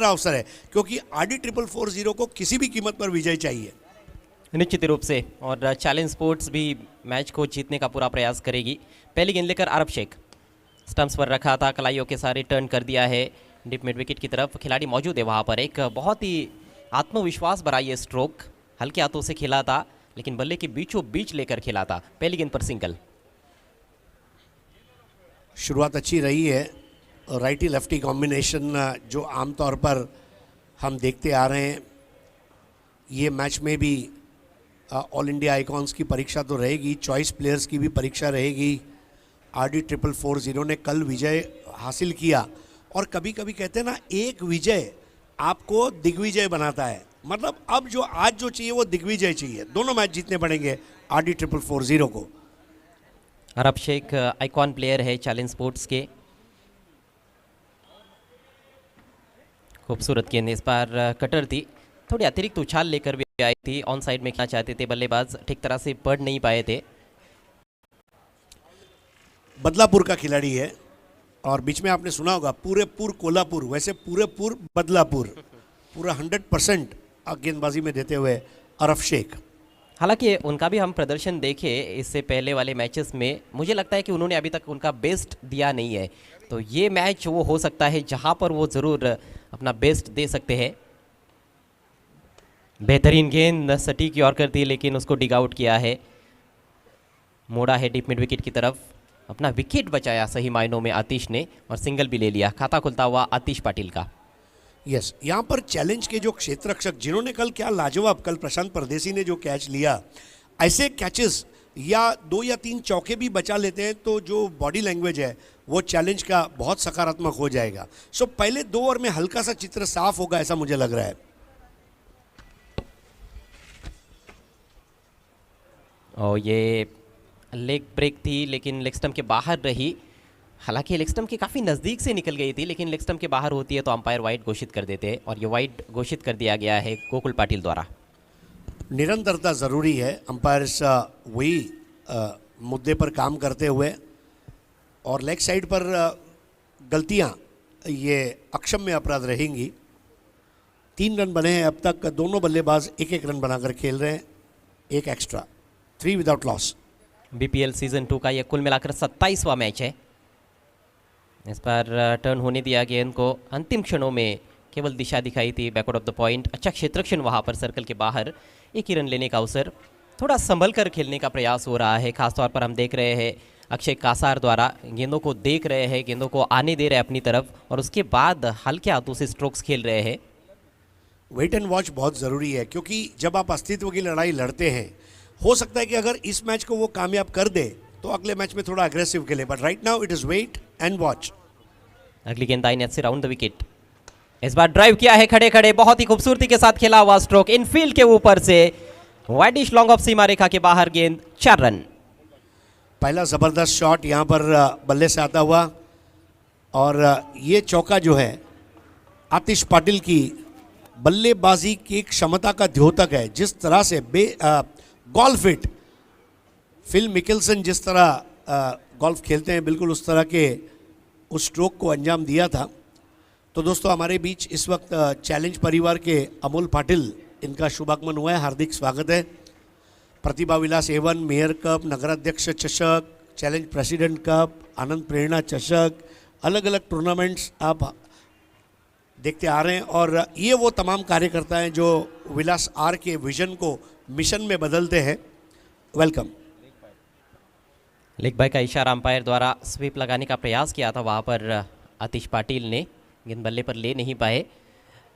अवसर है, क्योंकि RD 4440 को किसी भी कीमत पर विजय चाहिए। निश्चित रूप से, और चैलेंज स्पोर्ट्स भी मैच को जीतने का पूरा प्रयास करेगी। पहली गेंद लेकर आरब शेख स्टंप्स पर रखा था, कलाइयों के सारे टर्न कर दिया है डीप मिड विकेट की तरफ। खिलाड़ी मौजूद है वहाँ पर, एक बहुत ही आत्मविश्वास भरा ये स्ट्रोक, हल्के हाथों से खेला था लेकिन बल्ले के बीचों बीच लेकर खेला था। पहली गेंद पर सिंगल। शुरुआत अच्छी रही है, राइटी लेफ्टी कॉम्बिनेशन जो आमतौर पर हम देखते आ रहे हैं। ये मैच में भी ऑल इंडिया आइकॉन्स की परीक्षा तो रहेगी, चॉइस प्लेयर्स की भी परीक्षा रहेगी। RD 4440 ने कल विजय हासिल किया, और कभी कभी कहते हैं ना, एक विजय आपको दिग्विजय बनाता है। मतलब अब जो आज जो चाहिए वो दिग्विजय चाहिए। दोनों मैच जीतने पड़ेंगे RD 4440 को। अरब शेख आइकॉन प्लेयर है चैलेंज स्पोर्ट्स के। खूबसूरत गेंद, इस बार कटर थी, थोड़ी अतिरिक्त उछाल लेकर भी आई थी। ऑन साइड में खेलना चाहते थे बल्लेबाज, ठीक तरह से पढ़ नहीं पाए थे। बदलापुर का खिलाड़ी है, और बीच में आपने सुना होगा पूरेपुर कोल्हापुर, वैसे पूरेपुर बदलापुर, पूरा 100% गेंदबाजी में देते हुए अरब शेख। हालांकि उनका भी हम प्रदर्शन देखे इससे पहले वाले मैचेस में, मुझे लगता है कि उन्होंने अभी तक उनका बेस्ट दिया नहीं है। तो ये मैच वो हो सकता है जहां पर वो ज़रूर अपना बेस्ट दे सकते हैं। बेहतरीन गेंद सटीक यॉर्कर थी, लेकिन उसको डिग आउट किया है, मोड़ा है डीप मिड विकेट की तरफ। अपना विकेट बचाया सही मायनों में आतिश ने, और सिंगल भी ले लिया। खाता खुलता हुआ आतिश पाटिल का। यस, यहाँ पर चैलेंज के जो क्षेत्र रक्षक जिन्होंने कल क्या लाजवाब, कल प्रशांत परदेसी ने जो कैच लिया, ऐसे कैचेस या 2 या 3 चौके भी बचा लेते हैं तो जो बॉडी लैंग्वेज है वो चैलेंज का बहुत सकारात्मक हो जाएगा। सो पहले 2 ओवर में हल्का सा चित्र साफ होगा, ऐसा मुझे लग रहा है। और ये लेग ब्रेक थी, लेकिन लेग स्टंप के बाहर रही। हालांकि लेग स्टंप के काफ़ी नज़दीक से निकल गई थी, लेकिन लेग स्टंप के बाहर होती है तो अंपायर वाइड घोषित कर देते हैं, और ये वाइड घोषित कर दिया गया है गोकुल पाटिल द्वारा। निरंतरता ज़रूरी है, अंपायर्स वही मुद्दे पर काम करते हुए, और लेग साइड पर गलतियां ये अक्षम्य अपराध रहेंगी। 3 रन बने हैं अब तक, दोनों बल्लेबाज 1-1 रन बनाकर खेल रहे हैं, एक extra, 3 without loss. BPL season 2 का यह कुल मिलाकर 27वां मैच है। इस बार टर्न होने दिया गेंद को, अंतिम क्षणों में केवल दिशा दिखाई थी बैकवर्ड ऑफ द पॉइंट। अच्छा क्षेत्रक्षण वहाँ पर सर्कल के बाहर, एक ही रन लेने का अवसर। थोड़ा संभल कर खेलने का प्रयास हो रहा है, खासतौर पर हम देख रहे हैं अक्षय कासार द्वारा गेंदों को देख रहे हैं, गेंदों को आने दे रहे हैं अपनी तरफ, और उसके बाद हल्के हाथों से स्ट्रोक्स खेल रहे हैं। वेट एंड वॉच बहुत ज़रूरी है, क्योंकि जब आप अस्तित्व की लड़ाई लड़ते हैं, हो सकता है कि अगर इस मैच को वो कामयाब कर दे तो अगले मैच में थोड़ा अग्रेसिव खेले, but right now it is wait and watch. अगली गेंद आई नेट से राउंड द विकेट। इस बार ड्राइव किया है खड़े खड़े, बहुत ही खूबसूरती के साथ खेला हुआ स्ट्रोक, इनफील्ड के ऊपर से वाइडिश लॉन्ग ऑफ सीमा रेखा के बाहर गेंद, 4 रन। पहला ज़बरदस्त शॉट यहाँ पर बल्ले से आता हुआ, और ये चौका जो है आतिश पाटिल की बल्लेबाजी की क्षमता का द्योतक है। जिस तरह से गोल्फ इट, फिल मिकेल्सन जिस तरह गोल्फ खेलते हैं, बिल्कुल उस तरह के उस स्ट्रोक को अंजाम दिया था। तो दोस्तों, हमारे बीच इस वक्त चैलेंज परिवार के अमोल पाटिल, इनका शुभागमन हुआ है, हार्दिक स्वागत है। प्रतिभा विलास A1, मेयर कप, नगराध्यक्ष चषक, चैलेंज प्रेसिडेंट कप, आनंद प्रेरणा चषक, अलग अलग टूर्नामेंट्स आप देखते आ रहे हैं, और ये वो तमाम कार्यकर्ता हैं जो विलास आर के विजन को मिशन में बदलते हैं। वेलकम। लेग बाय का इशारा अंपायर द्वारा स्वीप लगाने का प्रयास किया था, वहाँ पर आतिश पाटिल ने गेंद बल्ले पर ले नहीं पाए।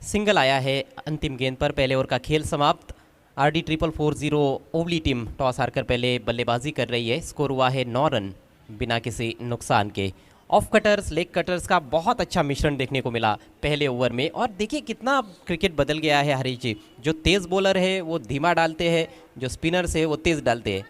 सिंगल आया है अंतिम गेंद पर। पहले ओवर का खेल समाप्त। RD 4440 ओवली टीम टॉस हारकर पहले बल्लेबाजी कर रही है। स्कोर हुआ है 9 रन बिना किसी नुकसान के। ऑफ कटर्स, लेग कटर्स का बहुत अच्छा मिश्रण देखने को मिला पहले ओवर में, और देखिए कितना क्रिकेट बदल गया है हरीश जी। जो तेज़ बॉलर है वो धीमा डालते हैं, जो स्पिनर्स है वो तेज़ डालते हैं।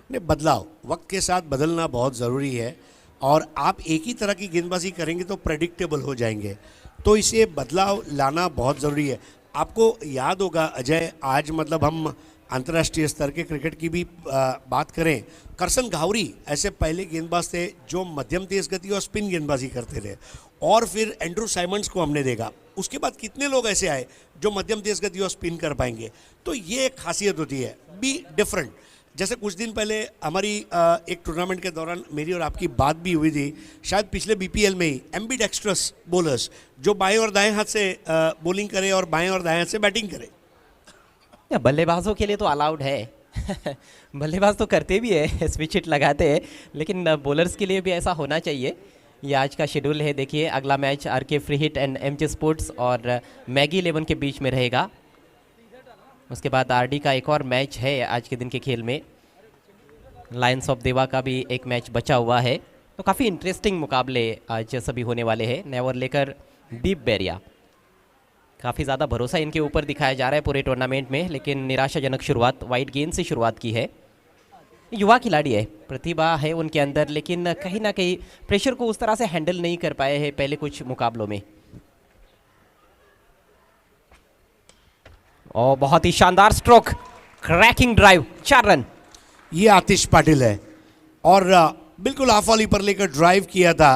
नहीं, बदलाव वक्त के साथ बदलना बहुत ज़रूरी है, और आप एक ही तरह की गेंदबाजी करेंगे तो प्रेडिक्टेबल हो जाएंगे, तो इसे बदलाव लाना बहुत ज़रूरी है। आपको याद होगा अजय, आज मतलब हम अंतर्राष्ट्रीय स्तर के क्रिकेट की भी बात करें, करसन घावरी ऐसे पहले गेंदबाज थे जो मध्यम तेज गति और स्पिन गेंदबाजी करते थे, और फिर एंड्रू साइमंड्स को हमने देखा उसके बाद कितने लोग ऐसे आए जो मध्यम तेज गति और स्पिन कर पाएंगे। तो ये एक खासियत होती है, बी डिफरेंट। जैसे कुछ दिन पहले हमारी एक टूर्नामेंट के दौरान मेरी और आपकी बात भी हुई थी, शायद पिछले बीपीएल में ही, एम्बीडेक्स्ट्रस बॉलर्स जो बाएं और दाएं हाथ से बॉलिंग करे और बाएं और दाएं हाथ से बैटिंग करे। या बल्लेबाजों के लिए तो अलाउड है बल्लेबाज तो करते भी है, स्विच हिट लगाते हैं, लेकिन बॉलर्स के लिए भी ऐसा होना चाहिए। ये आज का शेड्यूल है। देखिए अगला match RK free hit and MJ sports और मैगी 11 के बीच में रहेगा। उसके बाद आरडी का एक और मैच है आज के दिन के खेल में। लायंस ऑफ देवा का भी एक मैच बचा हुआ है। तो काफ़ी इंटरेस्टिंग मुकाबले आज सभी होने वाले हैं। नेवर लेकर दीप बैरिया, काफ़ी ज़्यादा भरोसा इनके ऊपर दिखाया जा रहा है पूरे टूर्नामेंट में, लेकिन निराशाजनक शुरुआत वाइड गेंद से शुरुआत की है। युवा खिलाड़ी है, प्रतिभा है उनके अंदर, लेकिन कहीं ना कहीं प्रेशर को उस तरह से हैंडल नहीं कर पाए हैं पहले कुछ मुकाबलों में। और बहुत ही शानदार स्ट्रोक, क्रैकिंग ड्राइव, 4 रन। ये आतिश पाटिल है और बिल्कुल हाफ वॉली पर लेकर ड्राइव किया था।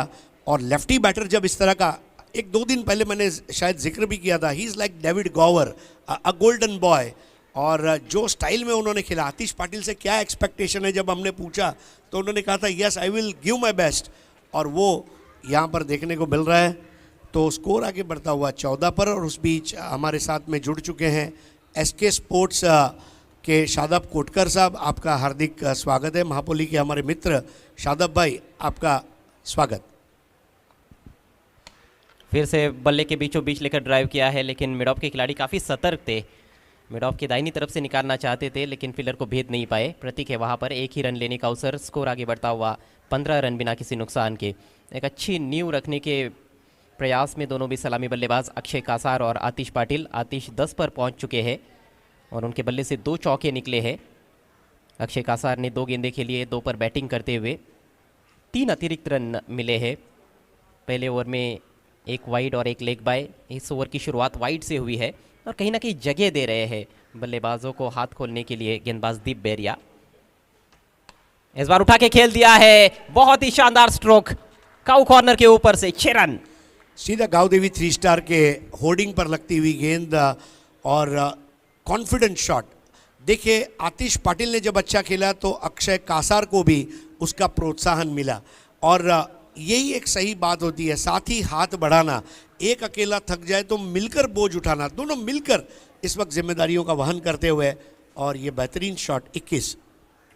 और लेफ्टी बैटर जब इस तरह का, एक 2 दिन पहले मैंने शायद जिक्र भी किया था, he is like David Gower, a golden boy. और जो स्टाइल में उन्होंने खेला, आतिश पाटिल से क्या एक्सपेक्टेशन है जब हमने पूछा तो उन्होंने कहा था yes I will give my best, और वो यहाँ पर देखने को मिल रहा है। तो स्कोर आगे बढ़ता हुआ 14 पर। और उस बीच हमारे साथ में जुड़ चुके हैं एसके स्पोर्ट्स के शादाब कोटकर साहब, आपका हार्दिक स्वागत है। महापोली के हमारे मित्र शादाब भाई, आपका स्वागत। फिर से बल्ले के बीचों बीच लेकर ड्राइव किया है, लेकिन मिड ऑफ के खिलाड़ी काफ़ी सतर्क थे। मिड ऑफ की दाहिनी तरफ से निकालना चाहते थे, लेकिन फील्डर को भेद नहीं पाए। प्रतीक है वहाँ पर, एक ही रन लेने का अवसर। स्कोर आगे बढ़ता हुआ 15 रन बिना किसी नुकसान के। एक अच्छी नींव रखने के प्रयास में दोनों भी सलामी बल्लेबाज अक्षय कासार और आतिश पाटिल। आतिश 10 पर पहुँच चुके हैं और उनके बल्ले से 2 चौके निकले हैं। अक्षय कासार ने 2 गेंदें खेली है, 2 पर बैटिंग करते हुए 3 अतिरिक्त रन मिले हैं। पहले ओवर में एक वाइड और एक लेग बाय। इस ओवर की शुरुआत वाइड से हुई है और कहीं ना कहीं जगह दे रहे हैं बल्लेबाजों को हाथ खोलने के लिए गेंदबाज दीप बैरिया। इस बार उठा के खेल दिया है, बहुत ही शानदार स्ट्रोक, काउ कॉर्नर के ऊपर से 6 रन। सीधा गावदेवी 3 स्टार के होर्डिंग पर लगती हुई गेंद और कॉन्फिडेंट शॉट। देखिए आतिश पाटिल ने जब अच्छा खेला तो अक्षय कासार को भी उसका प्रोत्साहन मिला, और यही एक सही बात होती है। साथ ही हाथ बढ़ाना, एक अकेला थक जाए तो मिलकर बोझ उठाना, दोनों मिलकर इस वक्त जिम्मेदारियों का वहन करते हुए। और ये बेहतरीन शॉट 21।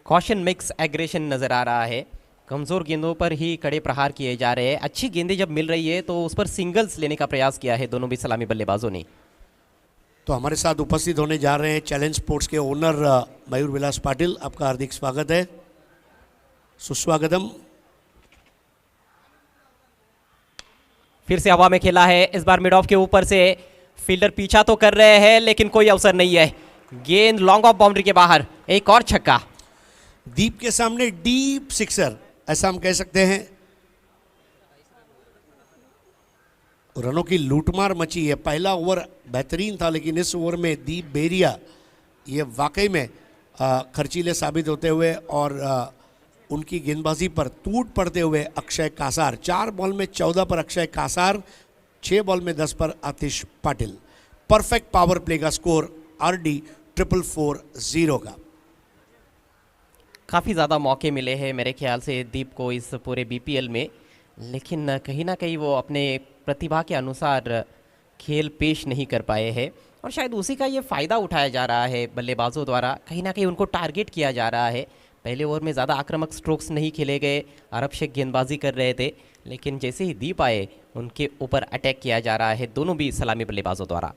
कॉशन मिक्स एग्रेशन नजर आ रहा है, कमज़ोर गेंदों पर ही कड़े प्रहार किए जा रहे हैं। अच्छी गेंदें जब मिल रही है तो उस पर सिंगल्स लेने का प्रयास किया है दोनों भी सलामी बल्लेबाजों ने। तो हमारे साथ उपस्थित होने जा रहे हैं चैलेंज स्पोर्ट्स के ओनर मयूर विलास पाटिल, आपका हार्दिक स्वागत है, सुस्वागतम। फिर से हवा में खेला है, इस बार मिड ऑफ के ऊपर से फील्डर पीछा तो कर रहे हैं लेकिन कोई अवसर नहीं है। गेंद लॉन्ग ऑफ बाउंड्री के बाहर, एक और छक्का। दीप के सामने डीप सिक्सर, ऐसा हम कह सकते हैं। रनों की लूटमार मची है। पहला ओवर बेहतरीन था, लेकिन इस ओवर में दीप बैरिया ये वाकई में खर्चीले साबित होते हुए और उनकी गेंदबाजी पर टूट पड़ते हुए अक्षय कासार। 4 बॉल में 14 पर अक्षय कासार, 6 बॉल में 10 पर आतिश पाटिल। परफेक्ट पावर प्ले का स्कोर आरडी 444-0 का। काफ़ी ज़्यादा मौके मिले हैं मेरे ख्याल से दीप को इस पूरे बीपीएल में, लेकिन कहीं ना कहीं वो अपने प्रतिभा के अनुसार खेल पेश नहीं कर पाए हैं और शायद उसी का ये फ़ायदा उठाया जा रहा है बल्लेबाजों द्वारा। कहीं ना कहीं उनको टारगेट किया जा रहा है। पहले ओवर में ज़्यादा आक्रामक स्ट्रोक्स नहीं खेले गए, अरब शेख गेंदबाजी कर रहे थे, लेकिन जैसे ही दीप आए उनके ऊपर अटैक किया जा रहा है दोनों भी सलामी बल्लेबाजों द्वारा।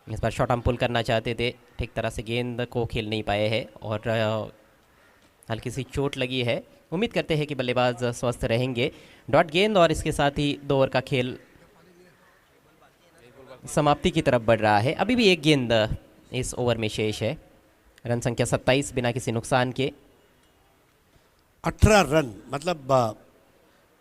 इस बार शॉर्ट आर्म पुल करना चाहते थे, ठीक तरह से गेंद को खेल नहीं पाए हैं और हल्की सी चोट लगी है। उम्मीद करते हैं कि बल्लेबाज स्वस्थ रहेंगे। डॉट गेंद और इसके साथ ही 2 ओवर का खेल समाप्ति की तरफ बढ़ रहा है। अभी भी एक गेंद इस ओवर में शेष है। रन संख्या 27 बिना किसी नुकसान के। 18 रन मतलब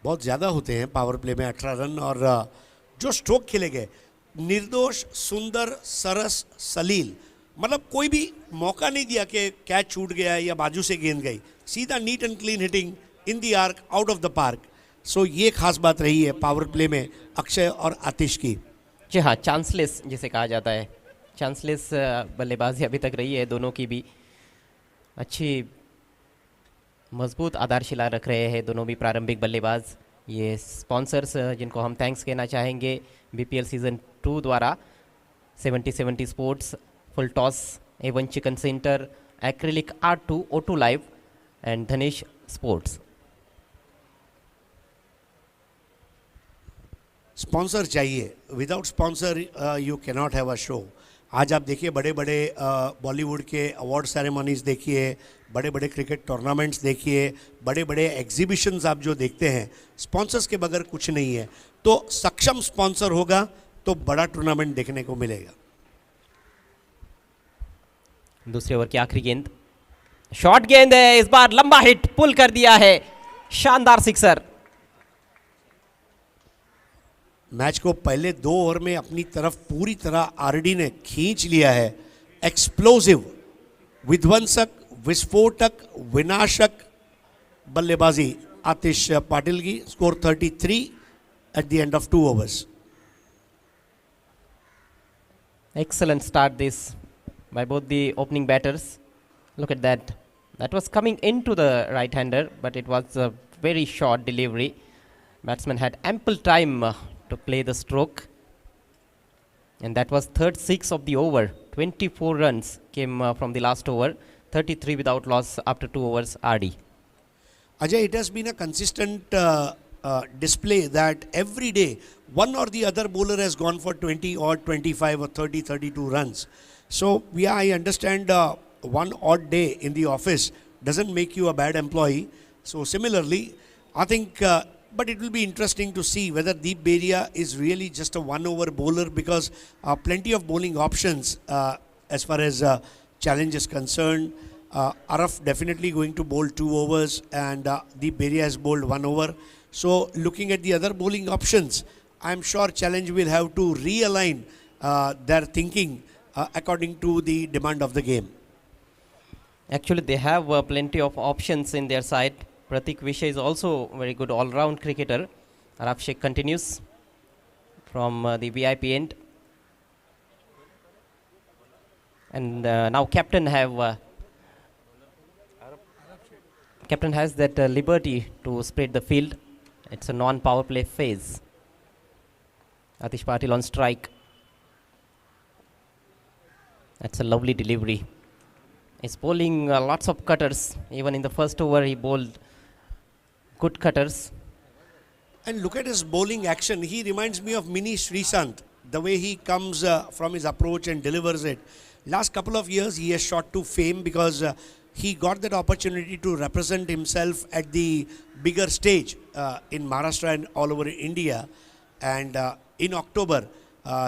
बहुत ज़्यादा होते हैं पावर प्ले में 18 रन। और जो स्ट्रोक खेले गए निर्दोष, सुंदर, सरस, सलील, मतलब कोई भी मौका नहीं दिया कि कैच छूट गया या बाजू से गेंद गई। सीधा neat and clean hitting in the arc, out of the park. So ये खास बात रही है पावर प्ले में अक्षय और आतिश की। जी हाँ, चांसलेस जिसे कहा जाता है, चांसलेस बल्लेबाजी अभी तक रही है दोनों की भी। अच्छी मजबूत आधारशिला रख रहे हैं दोनों भी प्रारंभिक बल्लेबाज। ये स्पॉन्सर्स जिनको हम थैंक्स कहना चाहेंगे बीपीएल सीज़न 2 द्वारा, 70-70 sports, full toss, Avon chicken centre, acrylic R2, O2 live and Dhanesh sports. Sponsor चाहिए, without sponsor you cannot have a show. आज आप देखिए बड़े बड़े बॉलीवुड के अवार्ड सेरेमनीज देखिए, बड़े बड़े क्रिकेट टूर्नामेंट्स देखिए, बड़े बड़े एग्जीबिशंस आप जो देखते हैं, स्पॉन्सर्स के बगैर कुछ नहीं है। तो सक्षम स्पॉन्सर होगा तो बड़ा टूर्नामेंट देखने को मिलेगा। दूसरे ओवर की आखिरी गेंद, शॉर्ट गेंद है, इस बार लंबा हिट पुल कर दिया है, शानदार सिक्सर। मैच को पहले 2 ओवर में अपनी तरफ पूरी तरह आरडी ने खींच लिया है। एक्सप्लोसिव, विध्वंसक, विस्फोटक, विनाशक बल्लेबाजी आतिश पाटिल की। Score 33 at the end of 2 overs। Excellent start this by both the opening batters. Look at that. That was coming into the right-hander, but it was a very short delivery. Batsman had ample time to play the stroke. And that was third 6 of the over. 24 runs came from the last over. 33 without loss after 2 overs RD. Ajay, it has been a consistent display that every day one or the other bowler has gone for 20 or 25 or 30, 32 runs. So, yeah, I understand one odd day in the office doesn't make you a bad employee. So, similarly, I think, but it will be interesting to see whether Deep Beria is really just a one-over bowler, because plenty of bowling options as far as challenge is concerned. Araf definitely going to bowl 2 overs and Deep Beria has bowled 1 over. So looking at the other bowling options, I'm sure challenge will have to realign their thinking according to the demand of the game. Actually, they have plenty of options in their side. Pratik Vishay is also very good all-round cricketer. Araf Sheikh continues from the VIP end. And now captain has that liberty to spread the field. It's a non-power play phase. Atish Patil on strike. That's a lovely delivery. He's bowling lots of cutters. Even in the first over, he bowled good cutters. And look at his bowling action. He reminds me of mini Srisant, the way he comes from his approach and delivers it. Last couple of years, he has shot to fame because he got that opportunity to represent himself at the bigger stage in Maharashtra and all over India. And in October,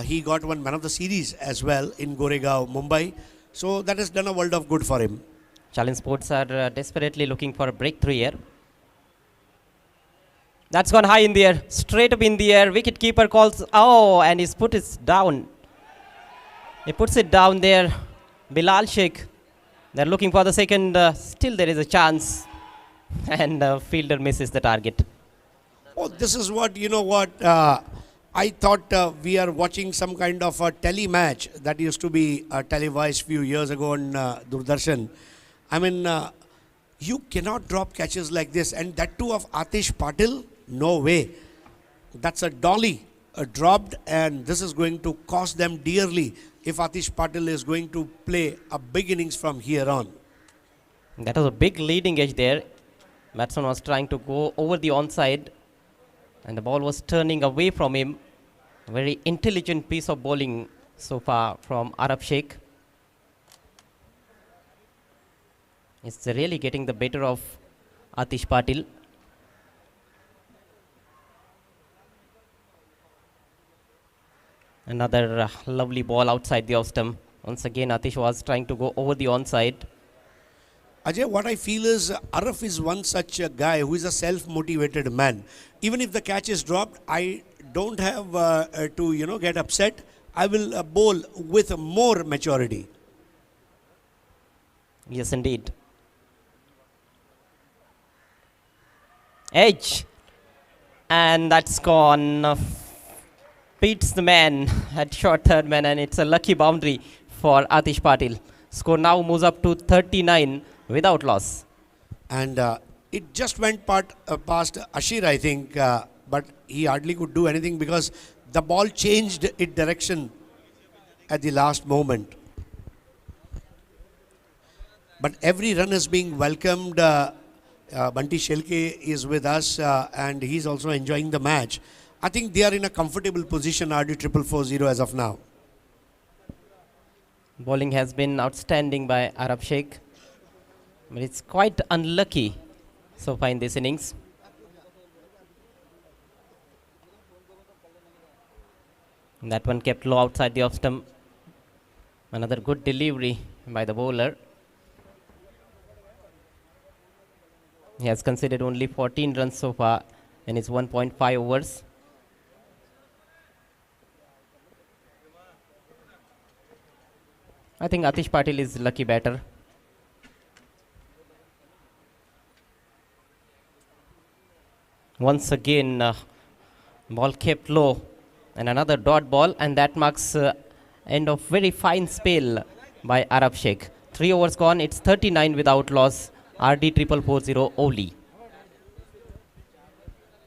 he got one Man of the Series as well in Goregaon, Mumbai. So that has done a world of good for him. Challenge Sports are desperately looking for a breakthrough here. That's gone high in the air, straight up in the air. Wicket keeper calls, oh, and he's put it down. He puts it down there. Bilal Sheikh. They're looking for the second. Still there is a chance. And the fielder misses the target. Oh, this is what, you know what, I thought we are watching some kind of a tele match that used to be televised few years ago on Doordarshan. I mean, you cannot drop catches like this, and that too of Atish Patil. No way. That's a dolly dropped, and this is going to cost them dearly if Atish Patil is going to play a big innings from here on. That was a big leading edge there. Batsman was trying to go over the onside, and the ball was turning away from him. A very intelligent piece of bowling so far from Araf Sheikh. It's really getting the better of Atish Patil. Another lovely ball outside the off stump. Once again, Atish was trying to go over the onside. Ajay, what I feel is Araf is one such a guy who is a self-motivated man. Even if the catch is dropped, I don't have to get upset. I will bowl with more maturity. Yes, indeed. Edge. and that's gone. Beats the man at short third man, and it's a lucky boundary for Atish Patil. Score now moves up to 39 without loss. And it just went past Ashir, I think, but he hardly could do anything because the ball changed its direction at the last moment. But every run is being welcomed. Bunty Shelke is with us and he's also enjoying the match. I think they are in a comfortable position, RD 440 as of now. Bowling has been outstanding by Arab Sheikh, but it's quite unlucky so far in this innings. That one kept low outside the off stump. Another good delivery by the bowler. He has conceded only 14 runs so far in his 1.5 overs. I think Atish Patil is lucky batter. Once again, ball kept low and another dot ball, and that marks end of very fine spell by Arab Sheikh. 3 overs gone, it's 39 without loss. RD 440 only.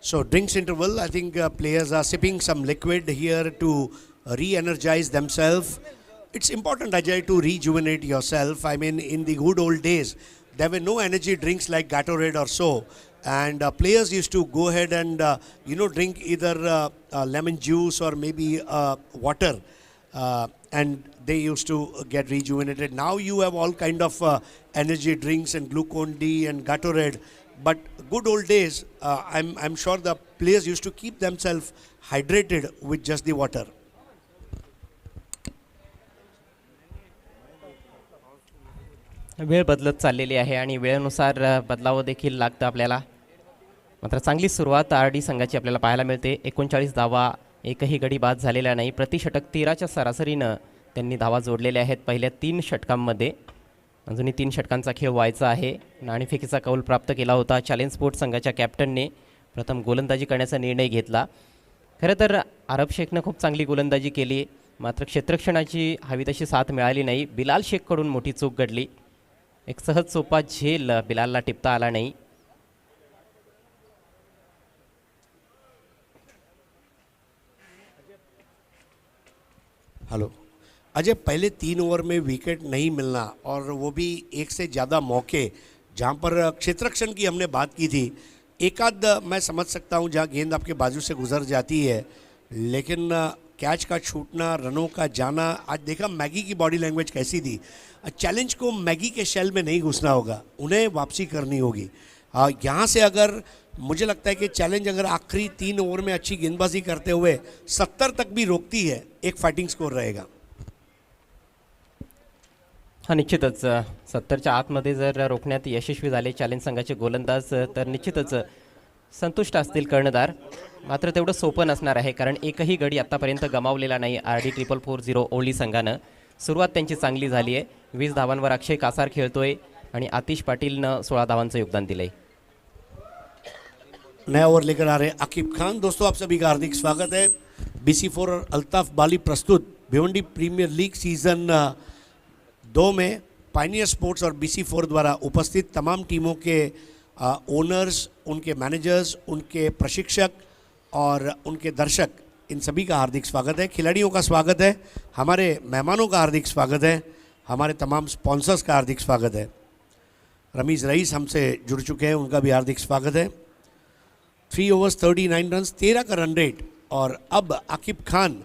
So drinks interval, I think players are sipping some liquid here to re-energize themselves. It's important, Ajay, to rejuvenate yourself. I mean, in the good old days, there were no energy drinks like Gatorade or so. And players used to go ahead and, drink either lemon juice or maybe water. And they used to get rejuvenated. Now you have all kind of energy drinks and Glucon-D and Gatorade. But good old days, I'm sure the players used to keep themselves hydrated with just the water. वेळ बदलत चाललेली आहे आणि वेळेनुसार बदलावं देखील लागतं आपल्याला. मात्र चांगली सुरुवात आर डी संघाची आपल्याला पाहायला मिळते. 39 धावा, एकही गडी बाद झालेला नाही. प्रतिषटक 13च्या सरासरीनं त्यांनी धावा जोडलेल्या आहेत पहिल्या 3 षटकांमध्ये. अजूनही 3 षटकांचा खेळ व्हायचा आहे. नाणेफेकीचा कौल प्राप्त केला होता. चॅलेंज स्पोर्ट्स संघाच्या कॅप्टनने प्रथम गोलंदाजी करण्याचा निर्णय घेतला. खरं तर अरब शेखनं खूप चांगली गोलंदाजी केली, मात्र क्षेत्ररक्षणाची हवी तशी साथ मिळाली नाही. बिलाल शेखकडून मोठी चूक घडली. एक सहज सोपा झेल बिलालला टिपता आला नाही. हेलो अजय, पहले 3 ओवर में विकेट नहीं मिलना और वो भी एक से ज़्यादा मौके जहाँ पर क्षेत्ररक्षण की हमने बात की थी, एक आध मैं समझ सकता हूँ जहाँ गेंद आपके बाजू से गुजर जाती है, लेकिन कैच का छूटना, रनों का जाना, आज देखा मैगी की बॉडी लैंग्वेज कैसी थी. चैलेंज को मैगी के शेल में नहीं घुसना होगा, उन्हें वापसी करनी होगी. यहाँ से अगर मुझे लगता है कि चैलेंज अगर आखिरी 3 ओवर में अच्छी गेंदबाजी करते हुए 70 तक भी रोकती है, एक फाइटिंग स्कोर रहेगा. हा निश्चितच 70च्या आतमध्ये जर रोखण्यात यशस्वी झाले चॅलेंज संघाचे गोलंदाज तर निश्चितच संतुष्ट असतील कर्णधार. मात्र तेवढं सोपं नसणार आहे, कारण एकही गडी आत्तापर्यंत गमावलेला नाही RD 440 ओली संघानं. सुरुवात त्यांची चांगली झाली आहे. 20 धावांवर अक्षय कासार खेळतोय आणि आतिश पाटीलनं 16 धावांचं योगदान दिलंय. नया ओवर लेकर आ रहे हैं आकिब खान. दोस्तों आप सभी का हार्दिक स्वागत है. BC4 और अल्ताफ बाली प्रस्तुत भिवंडी प्रीमियर लीग सीज़न 2 में पायनियर स्पोर्ट्स और BC4 द्वारा उपस्थित तमाम टीमों के ओनर्स, उनके मैनेजर्स, उनके प्रशिक्षक और उनके दर्शक, इन सभी का हार्दिक स्वागत है. खिलाड़ियों का स्वागत है, हमारे मेहमानों का हार्दिक स्वागत है, हमारे तमाम स्पॉन्सर्स का हार्दिक स्वागत है. रमीज़ रईस हमसे जुड़ चुके हैं, उनका भी हार्दिक स्वागत है. 3 ओवर्स 39 रन्स, 13 का रन रेट. और अब आकिब खान,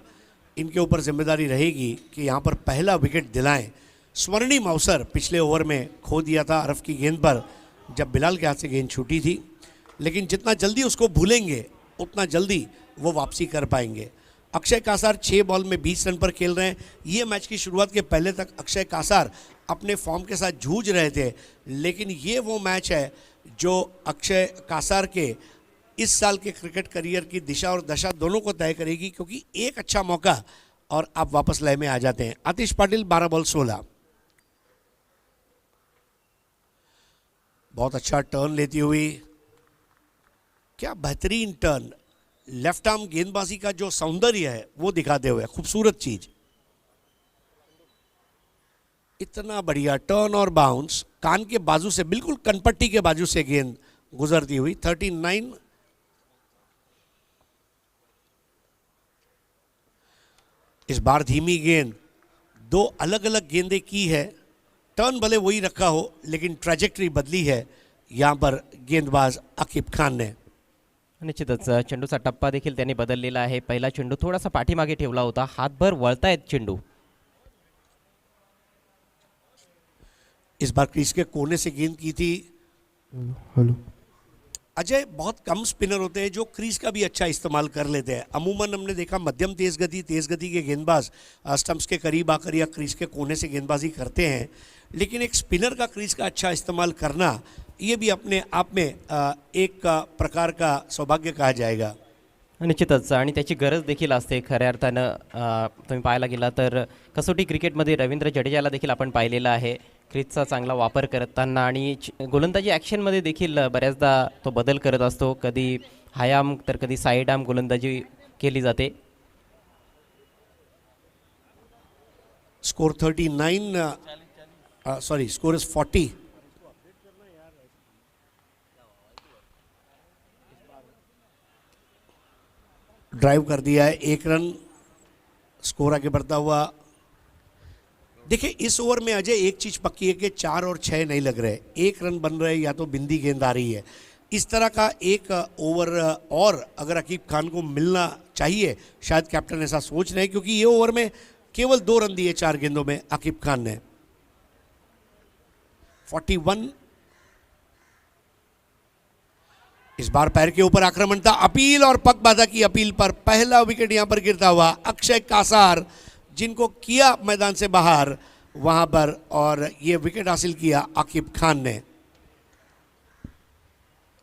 इनके ऊपर जिम्मेदारी रहेगी कि यहाँ पर पहला विकेट दिलाएं. स्वर्णिम अवसर पिछले ओवर में खो दिया था अरफ की गेंद पर, जब बिलाल के हाथ से गेंद छूटी थी, लेकिन जितना जल्दी उसको भूलेंगे उतना जल्दी वो वापसी कर पाएंगे. अक्षय कासार 6 बॉल में 20 रन पर खेल रहे हैं. ये मैच की शुरुआत के पहले तक अक्षय कासार अपने फॉर्म के साथ जूझ रहे थे, लेकिन ये वो मैच है जो अक्षय कासार के इस साल के क्रिकेट करियर की दिशा और दशा दोनों को तय करेगी, क्योंकि एक अच्छा मौका और आप वापस लय में आ जाते हैं. आतिश पाटिल 12 बॉल 16. बहुत अच्छा टर्न लेती हुई, क्या बेहतरीन टर्न. लेफ्ट आर्म गेंदबाजी का जो सौंदर्य है वो दिखाते हुए खूबसूरत चीज। इतना बढ़िया टर्न और बाउंस, कान के बाजू से, बिल्कुल कनपट्टी के बाजू से गेंद गुजरती हुई। 39। इस बार धीमी गेंद, दो अलग अलग गेंदें की है, टर्न भले वही रखा हो लेकिन ट्रैजेक्टरी बदली है यहाँ पर गेंदबाज आकिब खान ने। निश्चितच चेंडूचा टप्पा देखील त्यांनी बदललेला आहे। पहिला चेंडू थोडासा पाठीमागे ठेवला होता, हातभर वळतायत चेंडू। इस बार क्रीज के कोने से गेंद की थी। हेलो अजय, बहुत कम स्पिनर होते हैं जो क्रीज का भी अच्छा इस्तेमाल कर लेते हैं। अमूमन हमने देखा मध्यम तेज गति के गेंदबाज स्टंप्स के करीब आकर या क्रीज के कोने से गेंदबाजी करते हैं, लेकिन एक स्पिनर का क्रीज का अच्छा इस्तेमाल करना ये भी अपने आप में एक प्रकार का सौभाग्य कहा जाएगा। निश्चितच आणि त्याची गरज देखील असते खऱ्या अर्थानं। तुम्ही पाहायला गेला तर कसोटी क्रिकेटमध्ये रवींद्र जडेजाला देखील आपण पाहिलेलं आहे क्रीजचा चांगला वापर करताना, आणि गोलंदाजी ॲक्शनमध्ये देखील बऱ्याचदा तो बदल करत असतो। कधी हाय आर्म तर कधी साईड आर्म गोलंदाजी केली जाते। Score 39, sorry score is 40। Drive कर दिया है, 1 रन, स्कोर आगे बढ़ता हुआ। देखिए इस ओवर में अजय एक चीज पक्की है कि 4 और 6 नहीं लग रहे, 1 रन बन रहे या तो बिंदी गेंद आ रही है। इस तरह का एक ओवर और अगर आकिब खान को मिलना चाहिए, शायद कैप्टन ऐसा सोच रहे हैं, क्योंकि ये ओवर में केवल 2 रन दिए 4 गेंदों में आकिब खान ने। 41। इस बार पैर के ऊपर आक्रमण था, अपील और पग बाधा की अपील पर पहला विकेट यहां पर गिरता हुआ अक्षय कासार, जिनको किया मैदान से बाहर वहां पर, और ये विकेट हासिल किया आकिब खान ने।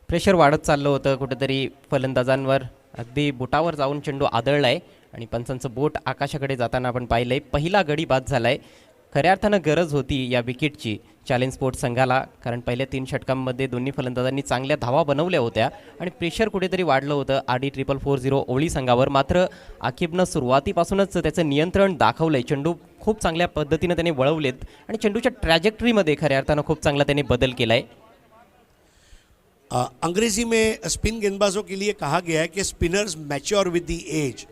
प्रेशर वाढत चाललं होतं कुठेतरी फलंदाजांवर, अगदी बोटावर जाऊन चेंडू आदळलाय आणि पंचांचं बोट आकाशाकडे जाताना आपण पाहिलंय। पहिला गडी बाद झालाय। खऱ्या अर्थानं गरज होती या विकेटची चॅलेंज स्पोर्ट्स संघाला, कारण पहिल्या 3 षटकांमध्ये दोन्ही फलंदाजांनी चांगल्या धावा बनवल्या होत्या आणि प्रेशर कुठेतरी वाढलं होतं RD440 ओवळी संघावर। मात्र आकिबनं सुरुवातीपासूनच त्याचं नियंत्रण दाखवलंय। चेंडू खूप चांगल्या पद्धतीनं त्याने वळवलेत आणि चेंडूच्या ट्रॅजेक्टरीमध्ये खऱ्या अर्थानं खूप चांगला त्याने बदल केलाय। अंग्रेजी में स्पिन गेंदबाजों के लिए कहा गया है कि spinners mature with the age,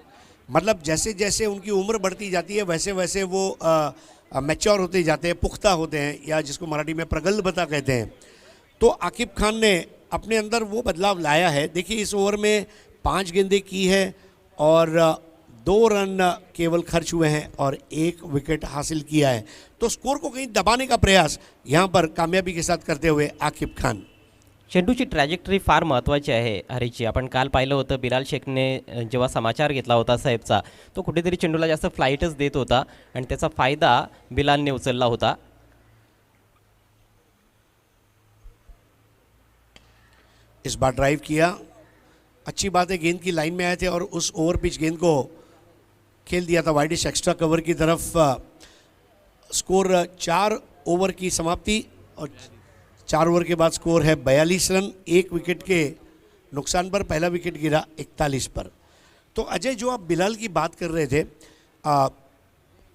मतलब जैसे जैसे उनकी उम्र बढ़ती जाती है वैसे वैसे वो मैच्योर होते जाते हैं, पुख्ता होते हैं, या जिसको मराठी में प्रगल्भता कहते हैं। तो आकिब खान ने अपने अंदर वो बदलाव लाया है। देखिए इस ओवर में 5 गेंदें की है और 2 रन केवल खर्च हुए हैं और 1 विकेट हासिल किया है। तो स्कोर को कहीं दबाने का प्रयास यहाँ पर कामयाबी के साथ करते हुए आकिब खान। चेंडूची ट्रॅजेक्टरी फार महत्त्वाची आहे हरीची। आपण काल पाहिलं होतं बिलाल शेखने जेव्हा समाचार घेतला होता साहेबचा, तो कुठेतरी चेंडूला जास्त फ्लाईटच देत होता आणि त्याचा फायदा बिलालने उचलला होता। इस बार ड्राइव किया, अच्छी बात है, गेंद की लाइन में आए थे और उस ओवर पिच गेंद को खेल दिया था वाइडिश एक्स्ट्रा कवर की तरफ। स्कोर 4 ओवर की समाप्ति और 4 ओवर के बाद स्कोर है 42 रन, 1 विकेट के नुकसान पर। पहला विकेट गिरा 41 पर। तो अजय, जो आप बिलाल की बात कर रहे थे,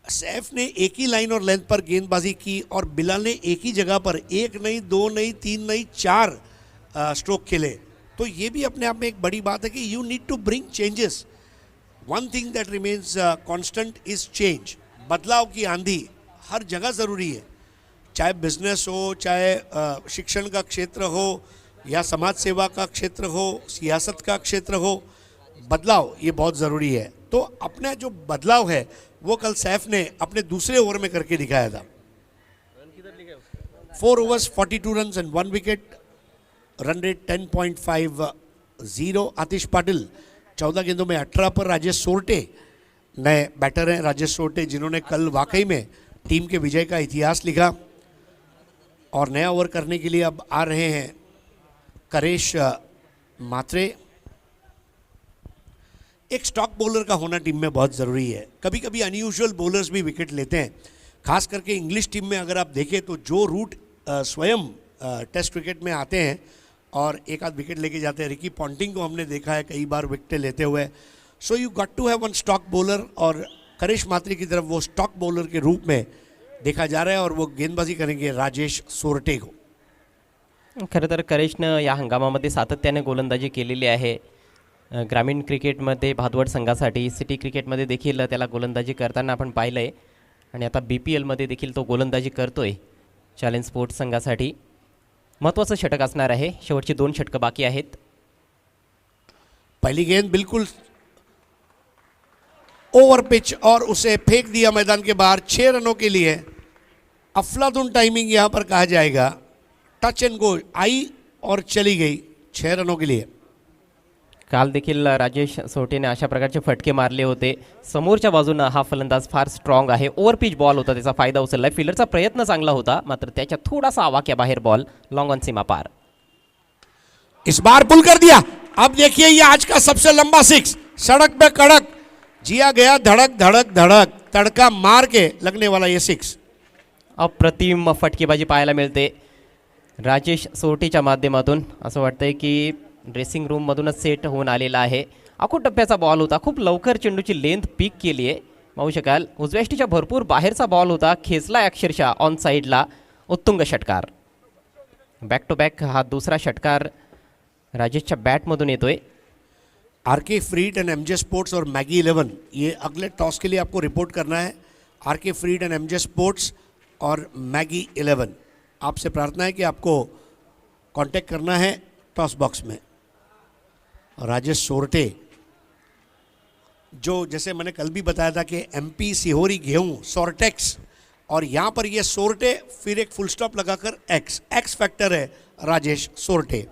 सैफ ने एक ही लाइन और लेंथ पर गेंदबाजी की और बिलाल ने एक ही जगह पर 1 नहीं, 2 नहीं, 3 नहीं, 4 स्ट्रोक खेले। तो ये भी अपने आप में एक बड़ी बात है कि you need to bring changes. One thing that remains constant is change. बदलाव की आंधी हर जगह ज़रूरी है, चाहे बिजनेस हो, चाहे शिक्षण का क्षेत्र हो, या समाज सेवा का क्षेत्र हो, सियासत का क्षेत्र हो। बदलाव ये बहुत ज़रूरी है। तो अपना जो बदलाव है वो कल सैफ ने अपने दूसरे ओवर में करके दिखाया था। 4 overs 42 run and 1 wicket, run rate 10.50। आतिश पाटिल 14 गेंदों में 18 पर। राजेश सोरटे नए बैटर हैं, राजेश सोरटे, जिन्होंने कल वाकई में टीम के विजय का इतिहास लिखा। और नया ओवर करने के लिए अब आ रहे हैं करेश मात्रे। एक स्टॉक बॉलर का होना टीम में बहुत ज़रूरी है। कभी कभी अनयूजुअल बॉलर्स भी विकेट लेते हैं, खास करके इंग्लिश टीम में अगर आप देखें तो जो रूट स्वयं टेस्ट क्रिकेट में आते हैं और एक आध विकेट लेके जाते हैं। रिकी पॉन्टिंग को हमने देखा है कई बार विकेटें लेते हुए। So you got to have one stock bowler, और करिश मात्री की तरफ वो स्टॉक बॉलर के रूप में देखा जा रहा है और वो गेंदबाजी करेंगे राजेश सोरटे को। खरं तर करेशनं या हंगामामध्ये सातत्याने गोलंदाजी केलेली आहे। ग्रामीण क्रिकेटमध्ये भादवड संघासाठी, सिटी क्रिकेटमध्ये देखील त्याला गोलंदाजी करताना आपण पाहिलं आहे आणि आता BPLमध्ये देखील तो गोलंदाजी करतोय चॅलेंज स्पोर्ट्स संघासाठी। महत्त्वाचं षटक असणार आहे, शेवटची 2 षटकं बाकी आहेत। पहली गेंद बिल्कुल ओवर पिच और उसे फेंक दिया मैदान के बाहर 6 रनों के लिए। अफलातून टाइमिंग यहां पर कहा जाएगा, टच एंड गो आई और चली गई 6 रनों के लिए। काल देखील राजेश सोटेने अशा प्रकारचे फटके मारले होते। समोरच्या बाजूनं हा फलंदाज फार स्ट्रॉंग आहे। ओव्हर पिच बॉल होता, त्याचा फायदा उचलला। फिल्डरचा प्रयत्न चांगला होता, मात्र त्याच्या थोडासा आवाक्याबाहेर बॉल लॉन्ग ऑन सीमा पार। इस बार पुल कर दिया। अब देखिए ये आज का सबसे लंबा 6, सड़क पे कड़क जिया गया, धड़क धड़क धड़क, तड़का मार के लगने वाला ये 6। अप्रतिम फटकेबाजी पाहायला मिळते राजेश सोटेच्या माध्यमातून। असं वाटतंय की ड्रेसिंग रूममधूनच सेट होऊन आलेला आहे। आखो टप्प्याचा बॉल होता, खूप लवकर चेंडूची लेंथ पीक केली आहे। पाहू शकाल उजव्याष्टीच्या भरपूर बाहेरचा बॉल होता, खेचला अक्षरशः ऑन साईडला। उत्तुंग षटकार, बॅक टू बॅक हा दुसरा षटकार राजेशच्या बॅटमधून येतोय। RK free hit and MJ sports और मैगी 11 ये अगले टॉस के लिए आपको रिपोर्ट करना है। RK free hit and MJ sports और मैगी 11, आपसे प्रार्थना है कि आपको कांटेक्ट करना है टॉस बॉक्स में। राजेश सोरटे जो जैसे मैंने कल भी बताया था कि MP सिहोरी गेहूं सोरटेक्स, और यहाँ पर ये सोरटे फिर एक फुल स्टॉप लगाकर एक्स फैक्टर है राजेश सोरटे।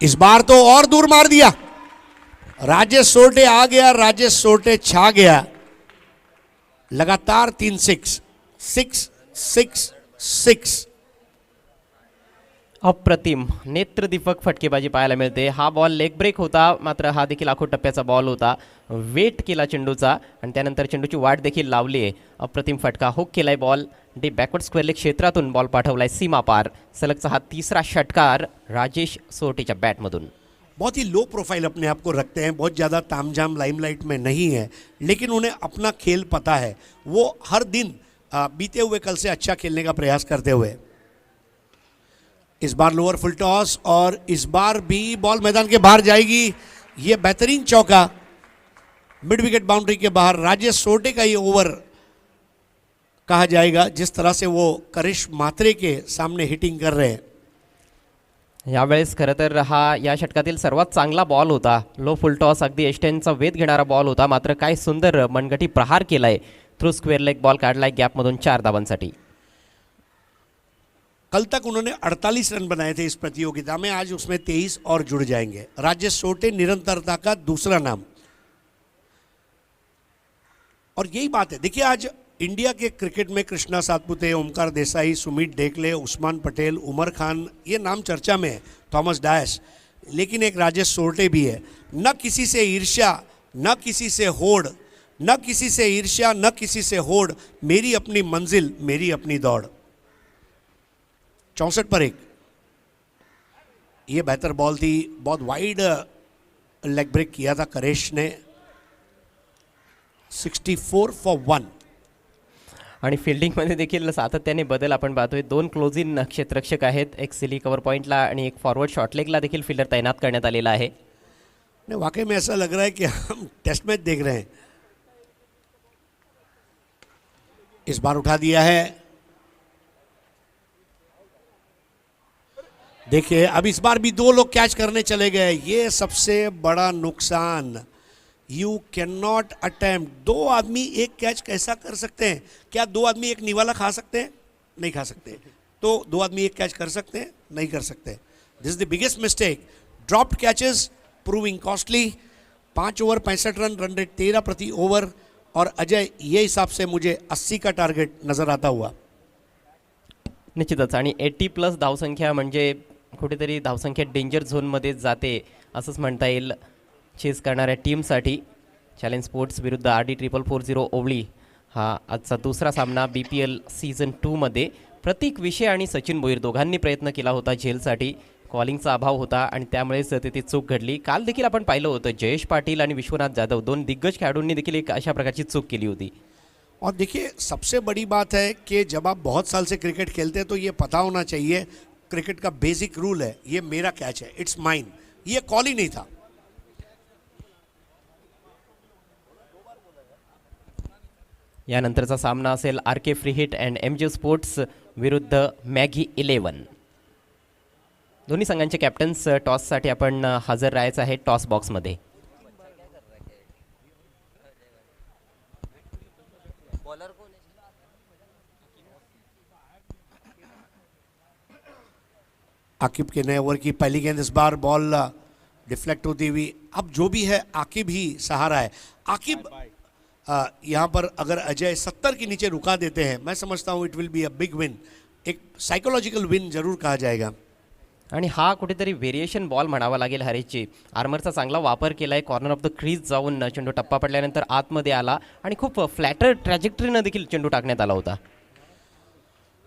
इस बार तो और दूर मार दिया, राजेश सोरटे आ गया, राजेश सोरटे छा गया। लगातार 3 6 6 6 6। अप्रतिम नेत्रदीपक फटकेबाजी पाहायला मिळते। हा बॉल लेग ब्रेक होता, मात्र हा देखील आखो टप्प्याचा बॉल होता। वेट केला चेंडूचा आणि त्यानंतर चेंडूची वाट देखील लावली आहे। अप्रतिम फटका, हुक केलाय ball, deep backward square leg क्षेत्रातून बॉल पाठवलाय सीमा पार। सलगचा हा तिसरा षटकार राजेश सोरटेच्या बॅटमधून। बहुत ही लो प्रोफाइल अपने आप को रखते हैं, बहुत ज़्यादा तामझाम लाइमलाइट में नहीं है, लेकिन उन्हें अपना खेल पता है। वो हर दिन बीते हुए कल से अच्छा खेलने का प्रयास करते हुए। इस बार लोअर फुल टॉस और इस बार भी बॉल मैदान के बाहर जाएगी। ये बेहतरीन चौका मिड विकेट बाउंड्री के बाहर। राजेश सोरटे का ये ओवर कहा जाएगा, जिस तरह से वो करिश मात्रे के सामने हिटिंग कर रहे हैं। यावेळेस खरं तर हा या षटकातील सर्वात चांगला बॉल होता। लो फुल टॉस, अगदी एस्टेनचा वेध घेणारा बॉल होता, मात्र काय सुंदर मनगटी प्रहार केलाय। थ्रू स्क्वेअर लेग बॉल काढलाय गॅपमधून 4 धावांसाठी। कल तक उन्होंने 48 रन बनाए थे इस प्रतियोगिता में, आज उसमें 23 और जुड़ जाएंगे। राजेश सोरटे निरंतरता का दूसरा नाम, और यही बात है। देखिए आज इंडिया के क्रिकेट में कृष्णा सातपुते, ओमकार देसाई, सुमित डेकले, उस्मान पटेल, उमर खान, ये नाम चर्चा में है, थॉमस डायस, लेकिन एक राजेश सोरटे भी है। न किसी से ईर्ष्या, न किसी से होड़, न किसी से ईर्ष्या, न किसी से होड़, मेरी अपनी मंजिल, मेरी अपनी दौड़। 64 पर 1। ये बेहतर बॉल थी, बहुत वाइड लेग ब्रेक किया था करेश ने। 64 फॉर 1। आणि फिल्डिंगमध्ये देखील सातत्याने बदल आपण पाहतोय। 2 क्लोजिंग क्षेत्ररक्षक आहेत, एक सिली कव्हर पॉईंटला आणि एक फॉरवर्ड शॉर्ट लेगला देखील फिल्डर तैनात करण्यात आलेला आहे। नहीं, वाकई में ऐसा लग रहा है कि हम टेस्ट मैच देख रहे हैं। इस बार उठा दिया है, देखिए अब इस बार भी 2 लोग कैच करने चले गए, ये सबसे बड़ा नुकसान। यू कैन नॉट अटेम्प्ट, 2 आदमी एक कैच कैसा कर सकते हैं? क्या 2 आदमी एक निवाला खा सकते हैं? नहीं खा सकते। तो 2 आदमी एक कैच कर सकते हैं? नहीं कर सकते। This is the biggest mistake. Dropped catches proving costly. 5 over 65 run, run rate 13 प्रति ओवर। और अजय, ये हिसाब से मुझे 80 का टारगेट नजर आता हुआ। निश्चितच, आणि 80+ धावसंख्या म्हणजे कुठेतरी धावसंख्या डेंजर झोनमध्ये जाते असंच म्हणता येईल चेस करणाऱ्या टीमसाठी। चॅलेंज स्पोर्ट्स विरुद्ध RD 440 ओवळी हा आजचा दुसरा सामना BPL सीझन 2 मध्ये। प्रतीक विषय आणि सचिन भोईर दोघांनी प्रयत्न केला होता झेलसाठी. कॉलिंगचा अभाव होता आणि त्यामुळेच तिथे चूक घडली. काल देखील आपण पाहिलं होतं जयेश पाटील आणि विश्वनाथ जाधव दोन दिग्गज खेळाडूंनी देखील एक अशा प्रकारची चूक केली होती. और देखिए सबसे बड़ी बात है कि जब आप बहुत साल से क्रिकेट खेलते हैं तो ये पता होना चाहिए, क्रिकेट का बेसिक रूल है, ये मेरा कैच है, इट्स माइन. ये कॉल ही नहीं था. यानंतरचा सामना असेल R K free hit and M J sports विरुद्ध मॅगी 11. दोन्ही संघांचे कॅप्टन्स टॉससाठी आपण हजर राहायचं आहे टॉस बॉक्समध्ये. आकिब के नए ओवर की पहली गेंद, इस बार बॉल डिफ्लेक्ट होती हुई. अब जो भी है आकिब ही सहारा है. आकिब यहाँ पर अगर अजय 70 के नीचे रुका देते हैं, मैं समझता हूँ it will be a big win. एक सायकोलॉजिकल विन जरूर कहा जाएगा. आणि हा कुठेतरी व्हेरिएशन बॉल म्हणावा लागेल हरीशची. आर्मरचा चांगला वापर केला आहे. कॉर्नर ऑफ द क्रीज जाऊन चेंडू टप्पा पडल्यानंतर आतमध्ये आला आणि खूप फ्लॅटर ट्रॅजेक्टरीनं देखील चेंडू टाकण्यात आला होता.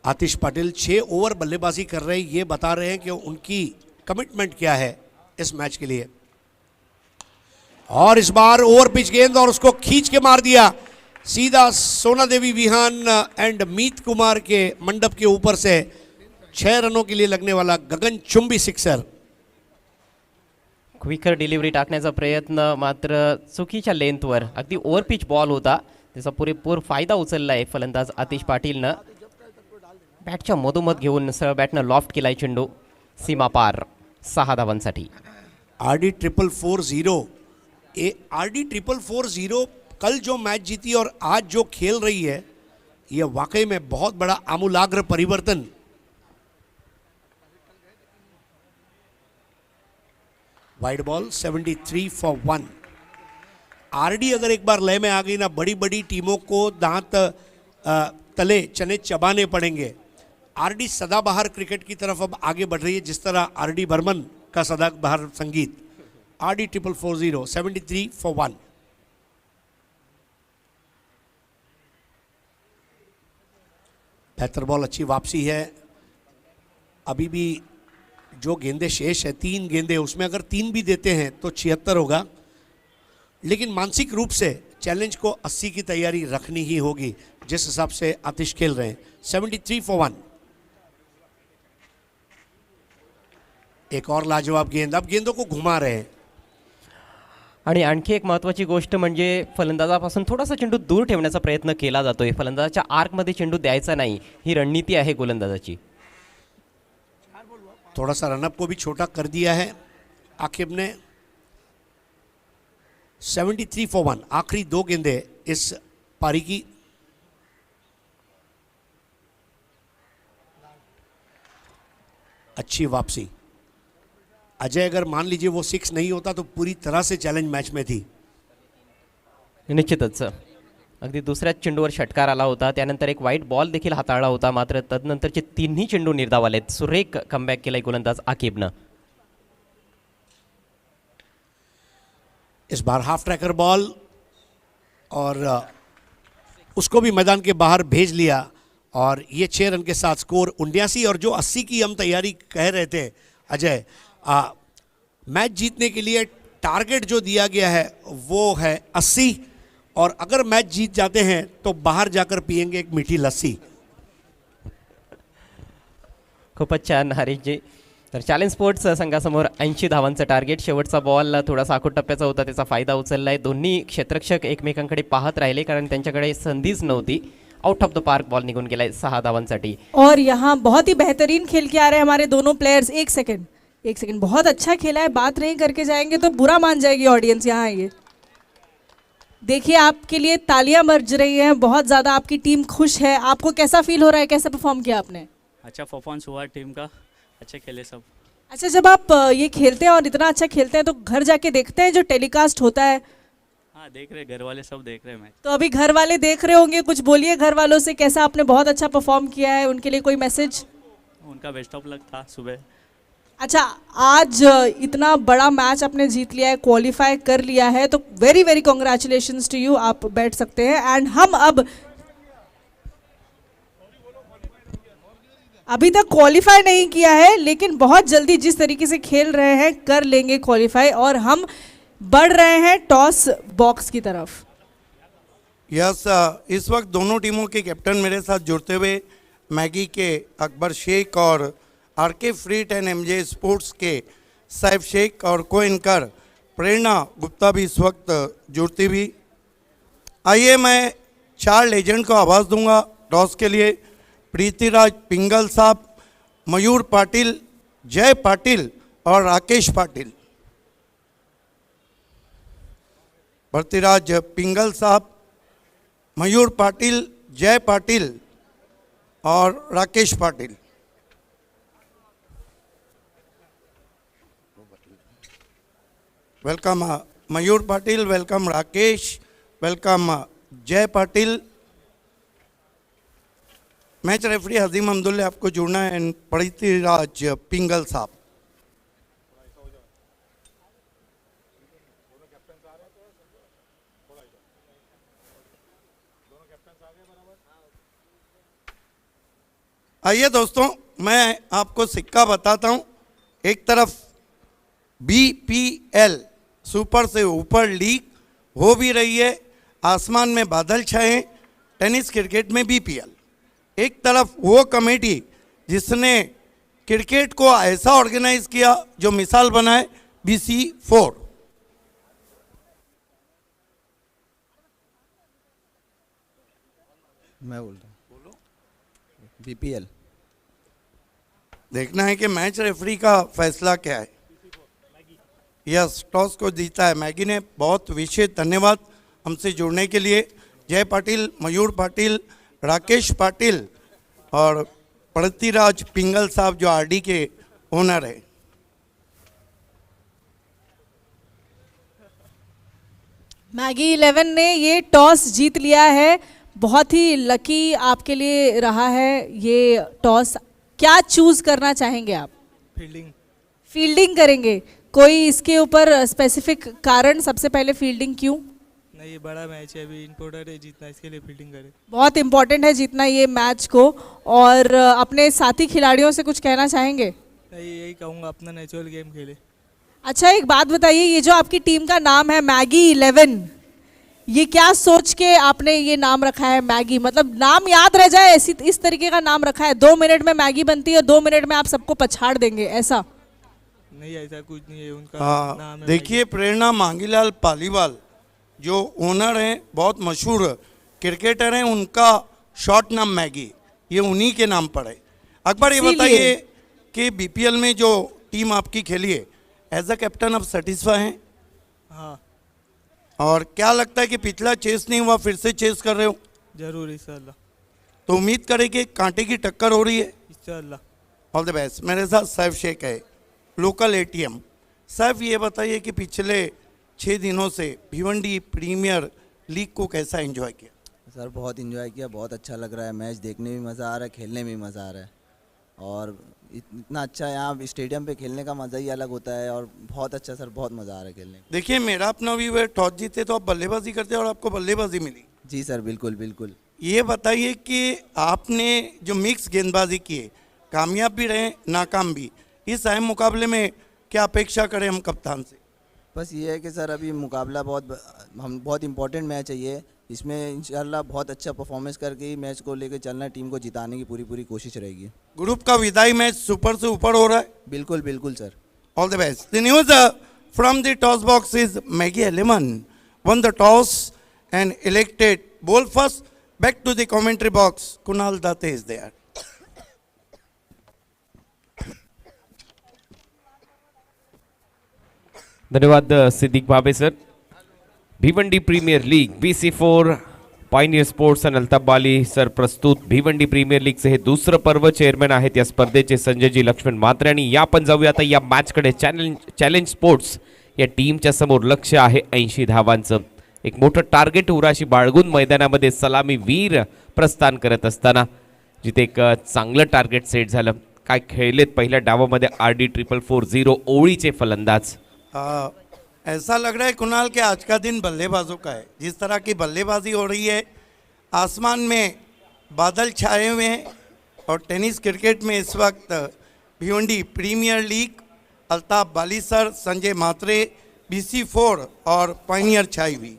आतिश पाटिल 6 ओवर बल्लेबाजी कर रहे हैं, ये बता रहे हैं कि उनकी कमिटमेंट क्या है इस मैच के लिए. और इस बार ओवर पिच गेंद और उसको खींच के मार दिया सीधा सोना देवी विहान एंड मीत कुमार के मंडप के ऊपर से. 6 रनों के लिए लगने वाला गगन चुंबी सिक्सर. क्विकर डिलिव्हरी टाकण्याचा प्रयत्न मात्र चुकीच्या लेंथवर, अगदी ओव्हर पिच बॉल होता. त्याचा पुरेपूर फायदा उचलला आहे फलंदाज आतिश पाटीलनं. बॅटच्या मधोमध घेऊन सरळ बॅटनं लॉफ्ट केलाय चेंडू सीमा पार 6 धावांसाठी. RD 440 RD 440 कल जो मैच जीती और आज जो खेल रही है, यह वाकई में बहुत बड़ा आमूलाग्र परिवर्तन. Wide ball 73 for 1. RD अगर एक बार लय में आ गई ना, बड़ी बड़ी टीमों को दांत तले चने चबाने पड़ेंगे. RD सदाबहार क्रिकेट की तरफ अब आगे बढ़ रही है, जिस तरह RD बर्मन का सदाबहार संगीत. RD 440 73 for 1. बेहतर बॉल, अच्छी वापसी है. अभी भी जो गेंदे शेष है, 3 गेंदे, उसमें अगर 3 भी देते हैं तो 76 होगा. लेकिन मानसिक रूप से चैलेंज को 80 की तैयारी रखनी ही होगी, जिस हिसाब से आतिश खेल रहे हैं. 73 फॉर 1. एक और लाजवाब गेंद, अब गेंदों को घुमा रहे हैं. आणि आणखी एक महत्त्वाची गोष्ट म्हणजे फलंदाजापासून थोडासा चेंडू दूर ठेवण्याचा प्रयत्न केला जातोय. फलंदाजाच्या आर्कमध्ये चेंडू द्यायचा नाही, ही रणनीती आहे गोलंदाजाची. थोड़ा सा रनअप को भी छोटा कर दिया है आकिब ने. 73 फॉर 1. आखिरी 2 गेंदे इस पारी की. अच्छी वापसी. अजय अगर मान लीजिए वो 6 नहीं होता तो पूरी तरह से चैलेंज मैच में थी. निश्चितच अगदी दुसऱ्याच चेंडूवर षटकार आला होता. त्यानंतर एक वाईट बॉल देखील हाताळला होता, मात्र तदनंतरचे 3ही चेंडू निर्धाव आलेत. सुरेख कमबॅक केलाय गोलंदाज आकिबनं. इस बार हाफ ट्रैकर बॉल और उसको भी मैदान के बाहर भेज लिया. और ये 6 रन के साथ स्कोर 79. और जो 80 की हम तैयारी कह रहे थे अजय, मैच जीतने के लिए टारगेट जो दिया गया है वो है 80. और अगर मैच जीत जाते हैं तो बाहर जाकर पिएंगे एक मीठी लस्सी. खूपच छान हरीशजी. तर चॅलेंज स्पोर्ट्स संघासमोर 80 धावांचं टार्गेट. शेवटचा बॉल थोडासा आखूड टप्प्याचा होता, त्याचा फायदा उचलला आहे. दोन्ही क्षेत्ररक्षक एकमेकांकडे पाहत राहिले कारण त्यांच्याकडे संधीच नव्हती. Out of the park ball निघून गेलाय 6 धावांसाठी. और यहाँ बहुत ही बेहतरीन खेल के आ रहे हैं हमारे दोनों प्लेयर्स. एक सेकंड बहुत अच्छा खेला है. बात नहीं करके जाएंगे तो बुरा मान जाएगी ऑडियंस. यहाँ ये देखिए, आपके लिए तालियां बज रही हैं, बहुत ज़्यादा आपकी टीम खुश है. आपको कैसा फील हो रहा है, कैसा परफॉर्म किया आपने? अच्छा परफॉर्मेंस हुआ टीम का, अच्छे खेले सब. अच्छा, जब आप ये खेलते हैं और इतना अच्छा खेलते हैं तो घर जाके देखते हैं जो टेलीकास्ट होता है? हाँ देख रहे, घर वाले सब देख रहे मैच. तो अभी घर वाले देख रहे होंगे, कुछ बोलिए घर वालों से. कैसा आपने बहुत अच्छा परफॉर्म किया है, उनके लिए कोई मैसेज? उनका बेस्ट ऑफ लक था सुबह. अच्छा, आज इतना बड़ा मैच आपने जीत लिया है, क्वालिफाई कर लिया है, तो very very congratulations to you. आप बैठ सकते हैं. एंड हम अब अभी तक क्वालिफाई नहीं किया है, लेकिन बहुत जल्दी जिस तरीके से खेल रहे हैं कर लेंगे क्वालिफाई, और हम बढ़ रहे हैं टॉस बॉक्स की तरफ। यस, इस वक्त दोनों टीमों के कैप्टन मेरे साथ जुड़ते हुए मैगी के अकबर शेख और आरके फ्रीट एंड एमजे स्पोर्ट्स के सैफ शेख और को एंकर प्रेरणा गुप्ता भी इस वक्त जुड़ती हुई। आइए मैं 4 लेजेंड को आवाज़ दूंगा टॉस के लिए। प्रीतिराज पिंगल साहब, मयूर पाटिल, जय पाटिल और राकेश पाटिल। प्रीतिराज पिंगल साहब, मयूर पाटिल, जय पाटिल और राकेश पाटिल। वेलकम मयूर पाटिल, वेलकम राकेश, वेलकम जय पाटिल। मैच रेफरी हजीम अब्दुल्ला आपको जुड़ना है एंड प्रीतिराज पिंगल साहब। आइए दोस्तों, मैं आपको सिक्का बताता हूं। एक तरफ BPL सुपर से ऊपर लीग हो भी रही है, आसमान में बादल छाए, टेनिस क्रिकेट में BPL। एक तरफ वो कमेटी जिसने क्रिकेट को ऐसा ऑर्गेनाइज किया जो मिसाल बनाए, BC4। मैं बोल रहा हूँ BPL। देखना है कि मैच रेफरी का फैसला क्या है। यस, टॉस को जीता है मैगी ने। बहुत विशेष धन्यवाद हमसे जुड़ने के लिए। जय पाटिल, मयूर पाटिल, राकेश पाटिल और प्रीतिराज पिंगल साहब जो RD के ओनर है। मैगी 11 ने ये टॉस जीत लिया है। बहुत ही लकी आपके लिए रहा है ये टॉस। क्या चूज करना चाहेंगे आप? फील्डिंग। फील्डिंग करेंगे? कोई इसके ऊपर स्पेसिफिक कारण? सबसे पहले फील्डिंग क्यों? नहीं, ये बड़ा मैच है, अभी इम्पोर्टेंट है जीतना, इसके लिए फील्डिंग करें। बहुत इंपॉर्टेंट है जीतना ये मैच को। और अपने साथी खिलाड़ियों से कुछ कहना चाहेंगे? नहीं, यही कहूँगा, अपना नेचुरल गेम खेले। अच्छा, एक बात बताइए, ये जो आपकी टीम का नाम है मैगी 11, ये क्या सोच के आपने ये नाम रखा है मैगी? मतलब नाम याद रह जाए ऐसी, इस तरीके का नाम रखा है? 2 मिनट में मैगी बनती है, 2 मिनट में आप सबको पछाड़ देंगे, ऐसा? नहीं, ऐसा कुछ नहीं है, उनका नाम है। देखिए, प्रेरणा मांगीलाल पालीवाल जो ओनर हैं, बहुत मशहूर क्रिकेटर हैं, उनका शॉर्ट नाम मैगी, ये उन्हीं के नाम पर है। अकबर, ये बताइए कि BPL में जो टीम आपकी खेली है, एज अ कैप्टन आप सेटिस्फाई हैं? हाँ। और क्या लगता है कि पिछला चेस नहीं हुआ, फिर से चेस कर रहे हो? जरूर, इंशाल्लाह। तो उम्मीद करें कि कांटे की टक्कर हो रही है। इंशाल्लाह। All the best. मेरे साथ सैफ शेख है, लोकल ATM। सैफ, ये बताइए कि पिछले 6 दिनों से भिवंडी प्रीमियर लीग को कैसा एंजॉय किया? सर बहुत एंजॉय किया, बहुत अच्छा लग रहा है। मैच देखने में मज़ा आ रहा है, खेलने में मज़ा आ रहा है, और इतना अच्छा यहाँ स्टेडियम पे खेलने का मज़ा ही अलग होता है, और बहुत अच्छा सर, बहुत मज़ा आ रहा है खेलने में। देखिए, मेरा अपना व्यू है, टॉस जीते तो आप बल्लेबाजी करते और आपको बल्लेबाजी मिली। जी सर, बिल्कुल बिल्कुल। ये बताइए कि आपने जो मिक्स गेंदबाजी की है, कामयाब भी रहे, नाकाम भी, इस अहम मुकाबले में क्या अपेक्षा करें हम कप्तान से? बस ये है कि सर अभी मुकाबला बहुत इंपॉर्टेंट मैच है ये, इसमें इंशाल्लाह बहुत अच्छा परफॉर्मेंस करके ही मैच को लेकर चलना है, टीम को जिताने की पूरी कोशिश रहेगी। ग्रुप का विदाई मैच सुपर से ऊपर हो रहा है। बिल्कुल बिल्कुल sir. All the best. The news from the toss box is Maggi 11 won the toss and elected ball first. Back to the commentary box, Kunal Date is there. धन्यवाद Siddique Bhabe sir. Bhiwandi premier league BC4 pioneer sports आणि अल्ताफ बाली sir प्रस्तुत Bhiwandi premiere लीगचे हे दुसरं पर्व। Chairman आहेत या स्पर्धेचे संजयजी लक्ष्मण म्हात्रे, आणि या आपण जाऊया आता या मॅचकडे। चॅलेंज स्पोर्ट्स या टीमच्या समोर लक्ष्य आहे 80 धावांचं। एक मोठं टार्गेट उराशी बाळगून मैदानामध्ये सलामी वीर प्रस्थान करत असताना जिथे एक चांगलं टार्गेट सेट झालं। काय खेळलेत पहिल्या डावामध्ये RD 444 ओळीचे फलंदाज। ऐसा लग रहा है कुणाल कि आज का दिन बल्लेबाजों का है। जिस तरह की बल्लेबाजी हो रही है, आसमान में बादल छाए हुए हैं, और टेनिस क्रिकेट में इस वक्त भिवंडी प्रीमियर लीग अल्ताफ बाली सर, संजय मात्रे, BC4 और पायनियर छाई हुई।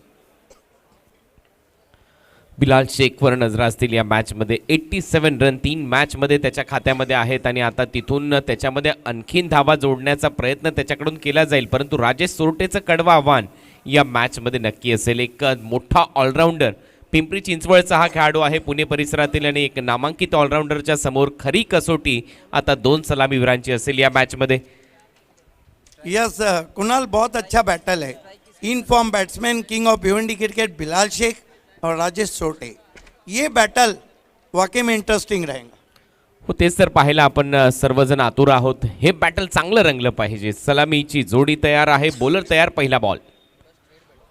बिलाल शेखवर नजर असतील या मॅचमध्ये 87 रन 3 मॅचमध्ये त्याच्या खात्यामध्ये आहेत आणि आता तिथून त्याच्यामध्ये आणखीन धावा जोडण्याचा प्रयत्न त्याच्याकडून केला जाईल, परंतु राजेश सोरटेचं कडवं आव्हान या मॅचमध्ये नक्की असेल। एक मोठा ऑलराऊंडर पिंपरी चिंचवडचा हा खेळाडू आहे पुणे परिसरातील आणि एक नामांकित ऑलराऊंडरच्या समोर खरी कसोटी आता 2 सलामीवीरांची असेल या मॅचमध्ये। यस कुणाल, बहुत अच्छा बैटल है। In form batsman king of Bhiwandi cricket Bilal Shaikh और राजेश सोरटे, ये बैटल वाकई में इंटरेस्टिंग रहेगा। हो, तेच तर पाहायला आपण सर्वजण आतुर आहोत। हे बॅटल चांगलं रंगलं पाहिजे। सलामीची जोडी तयार आहे, बॉलर तयार।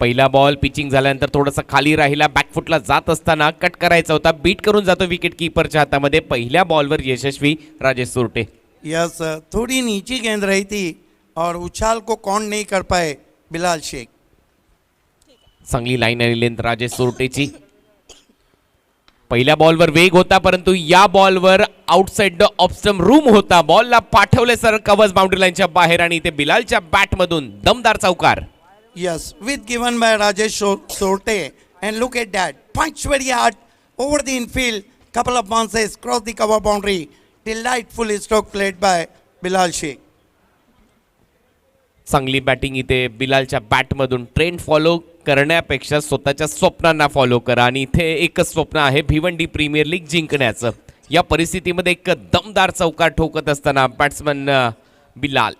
पहिला बॉल पिचिंग झाल्यानंतर थोडासा खाली राहिला, बॅकफुटला जात असताना कट करायचा होता, बीट करून जातो विकेट कीपरच्या हातामध्ये। पहिल्या बॉलवर यशस्वी राजेश सोरटे। यस थोड़ी नीची गेंद रही थी और उछाल को कौन नहीं कर पाए बिलाल शेख। चांगली लाईन आणि लेंथ राजेश सोरटेची। पहिल्या बॉलवर वेग होता, परंतु या बॉलवर outside the off stump room होता। बॉलला पाठवले सर कव्हर्स बाउंड्री लाईनच्या बाहेर आणि इथे बिलालच्या बॅटमधून दमदार चौकार। Yes, with given by Rajesh Sorte, and look at that, punch very hard over the infield, couple of bounces, cross the cover boundary, delightful stroke played by Bilal Sheikh. चांगली batting इथे बिलालच्या बॅटमधून। Trend follow करण्यापेक्षा स्वतःच्या स्वप्नांना follow करा आणि इथे एकच स्वप्न आहे भिवंडी प्रीमियर लीग जिंकण्याचं। या परिस्थितीमध्ये एक दमदार चौकार ठोकत असताना बॅट्समन बिलाल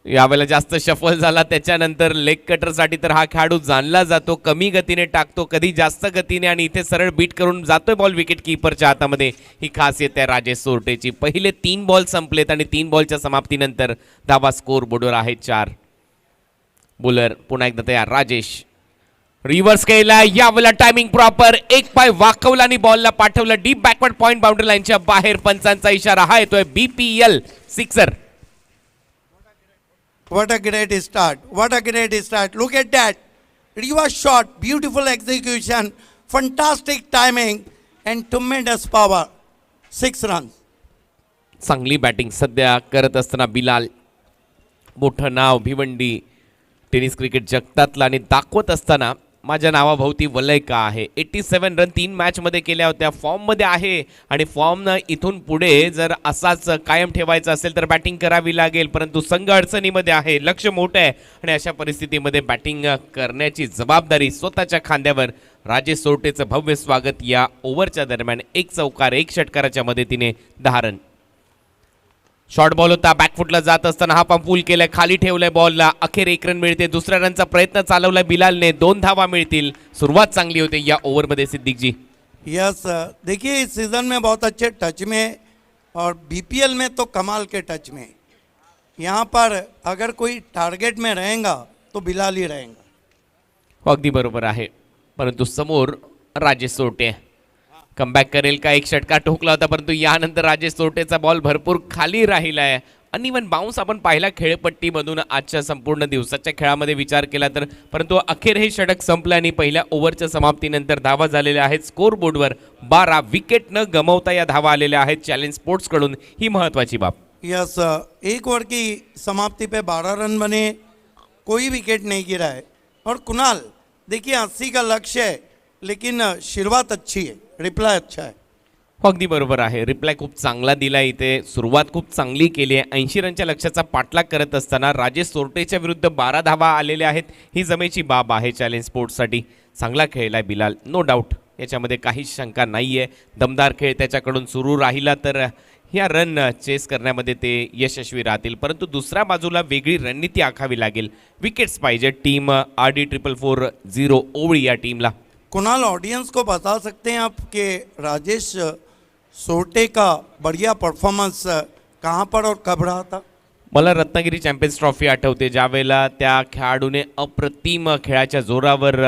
यावेळेला जास्त शफल झाला, त्याच्यानंतर लेग कटरसाठी तर हा खेळाडू जाणला जातो। कमी गतीने टाकतो, कधी जास्त गतीने, आणि इथे सरळ बीट करून जातोय बॉल विकेट कीपरच्या हातामध्ये। ही खासियत आहे राजेश सोरटेची। पहिले 3 बॉल संपलेत आणि 3 बॉलच्या समाप्तीनंतर धावा स्कोर बोर्डवर आहे 4। बॉलर पुन्हा एकदा तयार, राजेश रिव्हर्स केला, यावेळेला टायमिंग प्रॉपर, एक पाय वाकवला आणि बॉलला पाठवलं डीप बॅकवर्ड पॉइंट बाउंड्री लाईनच्या बाहेर। पंचांचा इशारा हा येतोय BPL sixer. What a great start, what a great start. Look at that, reverse shot, beautiful execution, fantastic timing and tremendous power. 6 runs. चांगली बॅटिंग सध्या करत असताना बिलाल, मोठं नाव भिवंडी टेनिस क्रिकेट जगतातलं आणि दाखवत असताना माझ्या नावाभोवती वलय का आहे। 87 रन 3 मॅचमध्ये केल्या होत्या, फॉर्ममध्ये आहे आणि फॉर्म इथून पुढे जर असाच कायम ठेवायचा असेल तर बॅटिंग करावी लागेल, परंतु संघ अडचणीमध्ये आहे, लक्ष मोठं आहे आणि अशा परिस्थितीमध्ये बॅटिंग करण्याची जबाबदारी स्वतःच्या खांद्यावर। राजेश सोरटेचं भव्य स्वागत या ओव्हरच्या दरम्यान। 1 चौकार 1 षटकाराच्या मदतीने 10 रन। शॉर्ट बॉल होता, बॅकफुटला जात असताना हा पंप पूल केलाय, खाली ठेवलाय बॉलला, अखेर 1 रन मिळते। दुसऱ्या रनचा प्रयत्न चालवलाय बिलालने, 2 धावा मिळतील। सुरुवात चांगली होते या ओव्हरमध्ये सिद्दीकजी। यस देखिए इस सीजन में बहुत अच्छे टच में और BPL में तो कमाल के टच में। यहाँ पर अगर कोई टारगेट में रहेगा तो बिलाल ही रहेगा। अगदी बरोबर आहे, परंतु समोर राजेश सोरटे कमबॅक करेल का। 1 षटकार ठोकला होता, परंतु यानंतर राजेश सोरटेचा बॉल भरपूर खाली राहिलाय। अनइवन बाउन्स आपण पाहिला खेळपट्टीमधून आजच्या संपूर्ण दिवसाच्या खेळामध्ये विचार केला तर, परंतु अखेर हे षटक संपलं आणि पहिल्या ओव्हरच्या समाप्तीनंतर धावा झालेल्या आहेत स्कोर बोर्डवर 12। विकेट न गमावता या धावा आलेल्या आहेत चॅलेंज स्पोर्ट्स कडून, ही महत्वाची बाब। यस 1 ओवर की समाप्ति पे 12 रन बने, कोई विकेट नहीं गिरा है। और कुणाल देखिए 80 का लक्ष्य है, लेकिन शुरुआत अच्छी है, रिप्लाई अच्छा है। अगदी बरोबर आहे, रिप्लाय खूप चांगला दिला, इथे सुरुवात खूप चांगली केली आहे। 80 रनच्या लक्ष्याचा पाठलाग करत असताना राजेश सोरटेच्या विरुद्ध 12 धावा आलेल्या आहेत, ही जमेची बाब आहे चॅलेंज स्पोर्ट्ससाठी। चांगला खेळलाय बिलाल, नो डाऊट, याच्यामध्ये काहीच शंका नाही आहे। दमदार खेळ त्याच्याकडून सुरू राहिला तर ह्या रन चेस करण्यामध्ये ते यशस्वी राहतील, परंतु दुसऱ्या बाजूला वेगळी रणनीती आखावी लागेल। विकेट्स पाहिजे टीम RD440 ओवळी या टीमला। कुणाल ऑडियंस को बता सकते हैं आप कि राजेश सोरटे का बढ़िया परफॉर्मेंस कहाँ पर और कब रहा था? मला रत्नागिरी चॅम्पियन्स ट्रॉफी आठवते, ज्यावेळेला त्या खेळाडूने अप्रतिम खेळाच्या जोरावर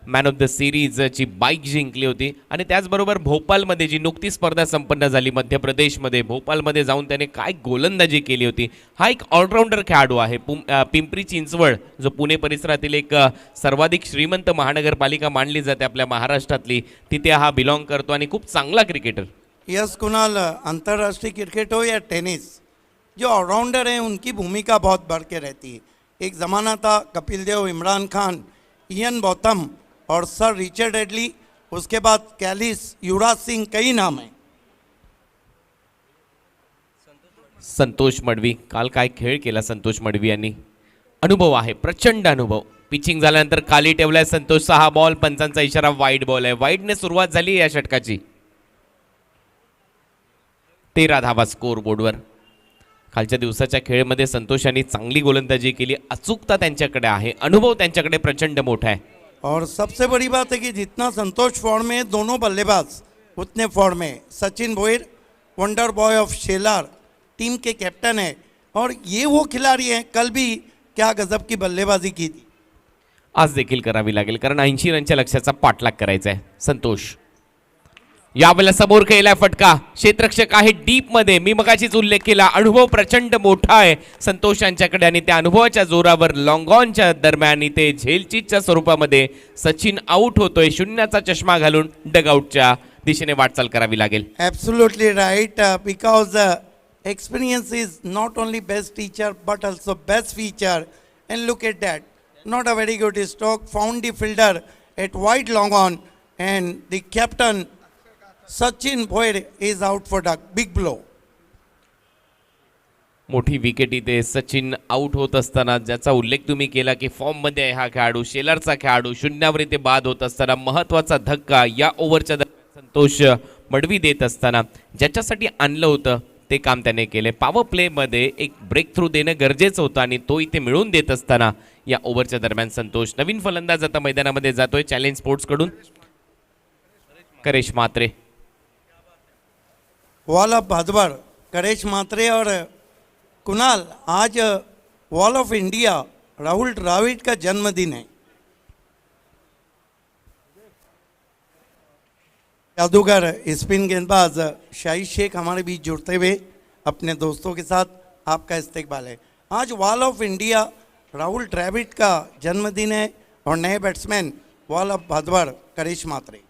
मॅन ऑफ द सिरीजची बाईक जिंकली होती। आणि त्याचबरोबर भोपाळमध्ये जी नुकतीच स्पर्धा संपन्न झाली मध्य प्रदेशमध्ये, भोपाळमध्ये जाऊन त्याने काय गोलंदाजी केली होती। हा एक ऑलराऊंडर खेळाडू आहे। पिंपरी चिंचवड जो पुणे परिसरातील एक सर्वाधिक श्रीमंत महानगरपालिका मानली जाते आपल्या महाराष्ट्रातली, तिथे हा बिलॉंग करतो आणि खूप चांगला क्रिकेटर। यस कुणाल, अंतर्राष्ट्रीय क्रिकेट हो या टेनिस, जो ऑलराउंडर हैं उनकी भूमिका बहुत बढ़ के रहती है। एक ज़माना था कपिल देव, इमरान खान, इयन बॉथम और सर रिचर्ड एडली, उसके बाद कैलिस, युवराज सिंह, कई नाम हैं। संतोष मडवी, काल काय खेळ केला संतोष मडवी यांनी, अनुभव आहे, प्रचंड अनुभव. पिचिंग झाल्यानंतर खाली ठेवलाय संतोषचा हा बॉल, पंचांचा इशारा वाईड बॉल आहे. वाईडने सुरुवात झाली या षटकाची. 13 धावा स्कोर बोर्डवर. कालच्या दिवसाच्या खेळमध्ये संतोष यांनी चांगली गोलंदाजी केली, अचूकता त्यांच्याकडे आहे, अनुभव त्यांच्याकडे प्रचंड मोठा आहे. और सबसे बड़ी बात है कि जितना संतोष फॉर्म में, दोनों बल्लेबाज उतने फॉर्म में। Sachin Bhoyar, wonder boy of Shelar, team के कैप्टन है, और ये वो खिलाड़ी हैं, कल भी क्या गजब की बल्लेबाजी की थी। आज देखील करावी लागेल, कारण 80 रनच्या लक्ष्याचा पाठलाग करायचा आहे. संतोष यावेळेला समोर खेळलाय फटका, क्षेत्ररक्षक आहे डीप मध्ये. मी मगाशीच उल्लेख केला, अनुभव प्रचंड मोठा आहे संतोष यांच्याकडे, आणि त्या अनुभवाच्या जोरावर लॉंग ऑनच्या दरम्यान इथे झेलचीच्या स्वरूपामध्ये सचिन आउट होतोय. शून्याचा चष्मा घालून डगआउटच्या दिशेने वाटचाल करावी लागेल. Absolutely right, because experience is not only best teacher but also best feature. And look at that, not a very good stroke, found the fielder at wide long on, and the captain Sachin Bhoir is out for duck, big blow. मोठी wicket इथे Sachin out होत असताना, ज्याचा उल्लेख तुम्ही केला की form मध्ये आहे हा खेळाडू, शेलारचा खेळाडू, शून्यावर इथे बाद होत असताना महत्वाचा धक्का या ओव्हरच्या दरम्यान संतोष मडवी देत असताना ज्याच्यासाठी आणलं होतं ते काम त्याने केले. पॉवर प्ले मध्ये एक ब्रेक थ्रू देणं गरजेचं होतं, आणि तो इथे मिळवून देत असताना या ओव्हरच्या दरम्यान संतोष नवीन फलंदाज आता मैदानामध्ये जातोय चॅलेंज स्पोर्ट्स कडून. करेश मात्रे, वॉल ऑफ भादवर, करेश मात्रे और कुणाल, आज wall of India Rahul Dravid का जन्मदिन है। जादूगर स्पिन गेंदबाज शाहिद शेख हमारे बीच जुड़ते हुए अपने दोस्तों के साथ आपका इस्तेकबाल है। आज wall of India Rahul Dravid का जन्मदिन है और नए batsman wall of Bhadwar Karesh Mhatre.